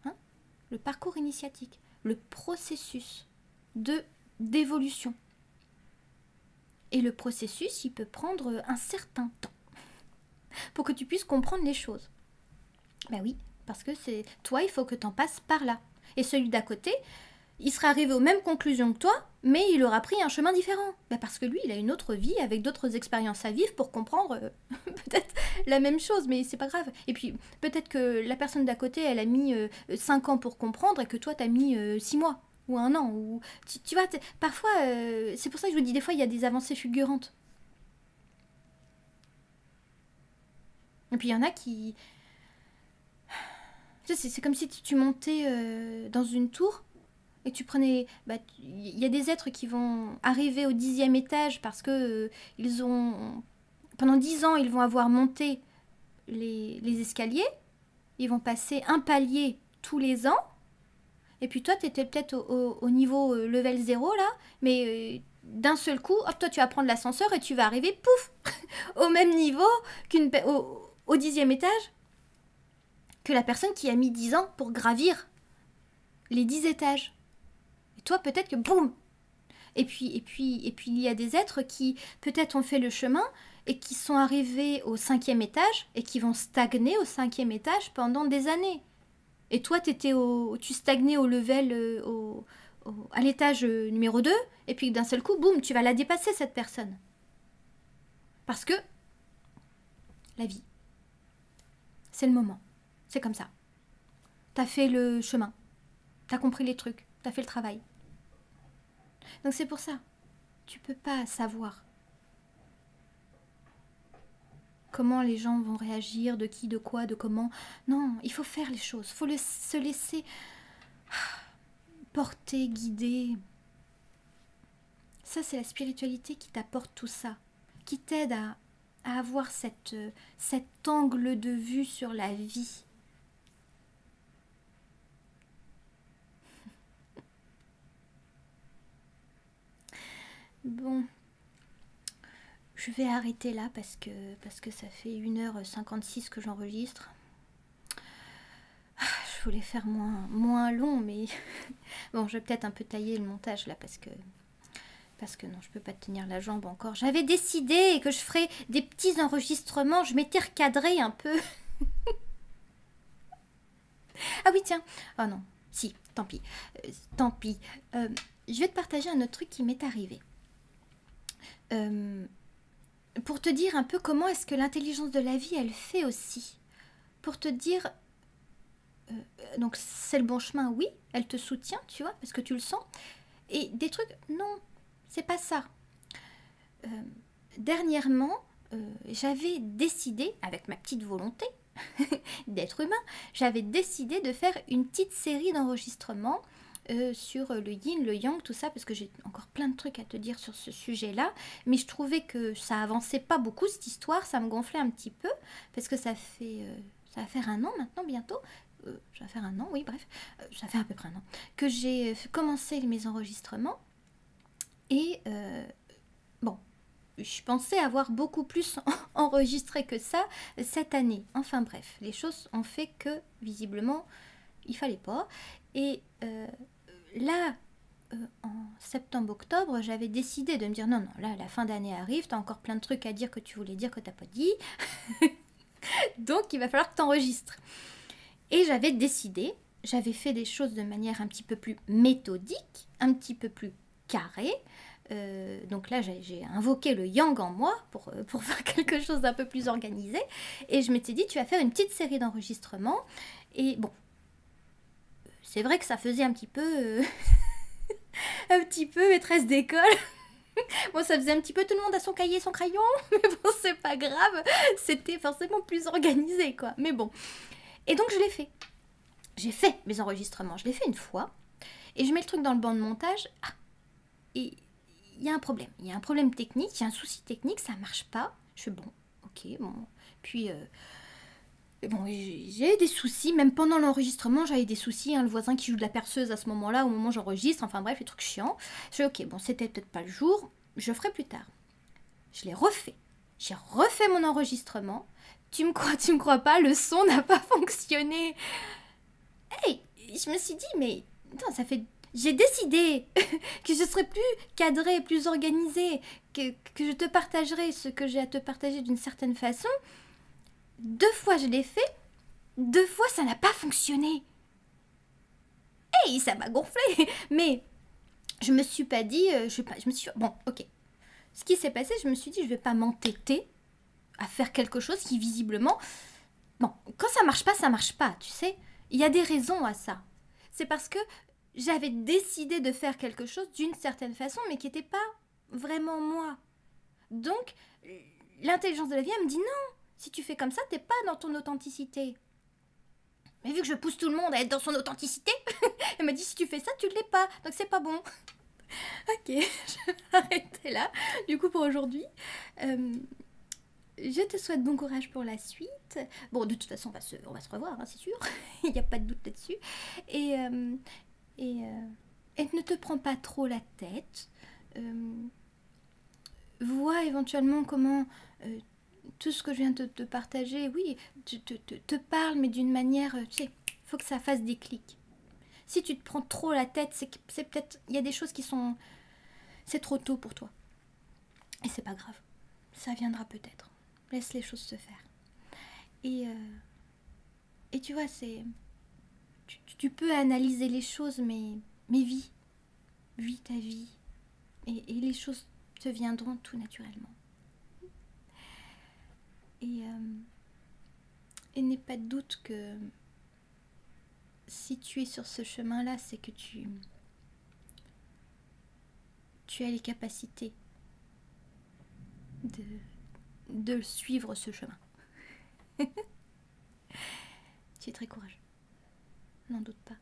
A: Hein? Le parcours initiatique, le processus d'évolution. Et le processus, il peut prendre un certain temps pour que tu puisses comprendre les choses. Ben oui, parce que c'est toi, il faut que tu en passes par là. Et celui d'à côté, il sera arrivé aux mêmes conclusions que toi, mais il aura pris un chemin différent. Ben parce que lui, il a une autre vie avec d'autres expériences à vivre pour comprendre peut-être la même chose, mais c'est pas grave. Et puis, peut-être que la personne d'à côté, elle a mis 5 ans pour comprendre et que toi, t'as mis 6 mois ou 1 an. Ou... Tu vois, parfois, c'est pour ça que je vous dis, des fois, il y a des avancées fulgurantes. Et puis il y en a qui... C'est comme si tu montais dans une tour et tu prenais... Il y a des êtres qui vont arriver au 10e étage parce que ils ont... Pendant 10 ans, ils vont avoir monté les escaliers. Ils vont passer un palier tous les ans. Et puis toi, tu étais peut-être au niveau level 0 là, mais d'un seul coup, hop, toi tu vas prendre l'ascenseur et tu vas arriver, pouf, au même niveau au 10e étage que la personne qui a mis 10 ans pour gravir les 10 étages. Et toi, peut-être que boum. Et puis il y a des êtres qui peut-être ont fait le chemin et qui sont arrivés au 5e étage et qui vont stagner au 5e étage pendant des années. Et toi, tu stagnais au level, à l'étage numéro 2, et puis d'un seul coup, boum, tu vas la dépasser, cette personne. Parce que la vie, c'est le moment. C'est comme ça. T'as fait le chemin. T'as compris les trucs. T'as fait le travail. Donc c'est pour ça. Tu peux pas savoir comment les gens vont réagir, de qui, de quoi, de comment. Non, il faut faire les choses. Il faut se laisser porter, guider. Ça, c'est la spiritualité qui t'apporte tout ça, qui t'aide à avoir cet angle de vue sur la vie. Bon, je vais arrêter là parce que ça fait 1h56 que j'enregistre. Je voulais faire moins long, mais bon, je vais peut-être un peu tailler le montage là parce que non, je peux pas tenir la jambe encore. J'avais décidé que je ferais des petits enregistrements, je m'étais recadré un peu. Ah oui, tiens. Oh non, si, tant pis. Tant pis. Je vais te partager un autre truc qui m'est arrivé. Pour te dire un peu comment est-ce que l'intelligence de la vie, elle fait aussi. Pour te dire... donc c'est le bon chemin, oui, elle te soutient, tu vois, parce que tu le sens. Et des trucs, non, c'est pas ça. Dernièrement, j'avais décidé, avec ma petite volonté d'être humain, j'avais décidé de faire une petite série d'enregistrements sur le yin, le yang, tout ça, parce que j'ai encore plein de trucs à te dire sur ce sujet-là, mais je trouvais que ça avançait pas beaucoup, cette histoire, ça me gonflait un petit peu, parce que ça va faire 1 an maintenant, bientôt, ça va faire 1 an, oui, bref, ça fait à peu près 1 an, que j'ai commencé mes enregistrements, et bon, je pensais avoir beaucoup plus enregistré que ça cette année. Enfin bref, les choses ont fait que, visiblement, il fallait pas. Et là, en septembre-octobre, j'avais décidé de me dire non, là, la fin d'année arrive, t'as encore plein de trucs à dire que tu voulais dire que t'as pas dit. Donc, il va falloir que t'enregistres. Et j'avais décidé, j'avais fait des choses de manière un petit peu plus méthodique, un petit peu plus carrée. Donc là, j'ai invoqué le yang en moi pour faire quelque chose d'un peu plus organisé. Et je m'étais dit, tu vas faire une petite série d'enregistrements. Et bon, c'est vrai que ça faisait un petit peu... un petit peu maîtresse d'école. Bon, ça faisait un petit peu tout le monde a son cahier et son crayon. Mais bon, c'est pas grave. C'était forcément plus organisé, quoi. Mais bon. Et donc, je l'ai fait. J'ai fait mes enregistrements. Je l'ai fait une fois. Et je mets le truc dans le banc de montage. Ah, et... il y a un problème. Il y a un problème technique, il y a un souci technique, ça marche pas. Je fais bon, ok, bon. Puis, bon, j'ai des soucis, même pendant l'enregistrement, j'avais des soucis. Hein, le voisin qui joue de la perceuse à ce moment-là, au moment où j'enregistre, enfin bref, les trucs chiants. Je fais ok, bon, c'était peut-être pas le jour, je ferai plus tard. Je l'ai refait. J'ai refait mon enregistrement. Tu me crois pas, le son n'a pas fonctionné. Hey, je me suis dit, mais attends, ça fait... J'ai décidé que je serais plus cadrée, plus organisée, que je te partagerai ce que j'ai à te partager d'une certaine façon. 2 fois je l'ai fait, 2 fois ça n'a pas fonctionné. Hey, ça m'a gonflé. Mais je me suis pas dit, bon, ok. Ce qui s'est passé, je me suis dit, je vais pas m'entêter à faire quelque chose qui visiblement... Bon, quand ça marche pas, tu sais. Il y a des raisons à ça. C'est parce que j'avais décidé de faire quelque chose d'une certaine façon, mais qui n'était pas vraiment moi. Donc, l'intelligence de la vie, elle me dit non, Si tu fais comme ça, t'es pas dans ton authenticité. Mais vu que je pousse tout le monde à être dans son authenticité, elle m'a dit si tu fais ça, tu ne l'es pas. Donc c'est pas bon. Ok, je vais arrêter là. Du coup pour aujourd'hui, je te souhaite bon courage pour la suite. Bon, de toute façon, on va se revoir, hein, c'est sûr. Il n'y a pas de doute là-dessus. Et, et ne te prends pas trop la tête. Vois éventuellement comment tout ce que je viens de te partager, oui, te parle, mais d'une manière, tu sais, faut que ça fasse des clics. Si tu te prends trop la tête, c'est peut-être, il y a des choses qui sont, c'est trop tôt pour toi. Et c'est pas grave, ça viendra peut-être. Laisse les choses se faire. Et tu vois, tu peux analyser les choses, mais vis ta vie. Et les choses te viendront tout naturellement. Et n'aie pas de doute que si tu es sur ce chemin-là, c'est que tu as les capacités de suivre ce chemin. Tu es très courageux, n'en doute pas.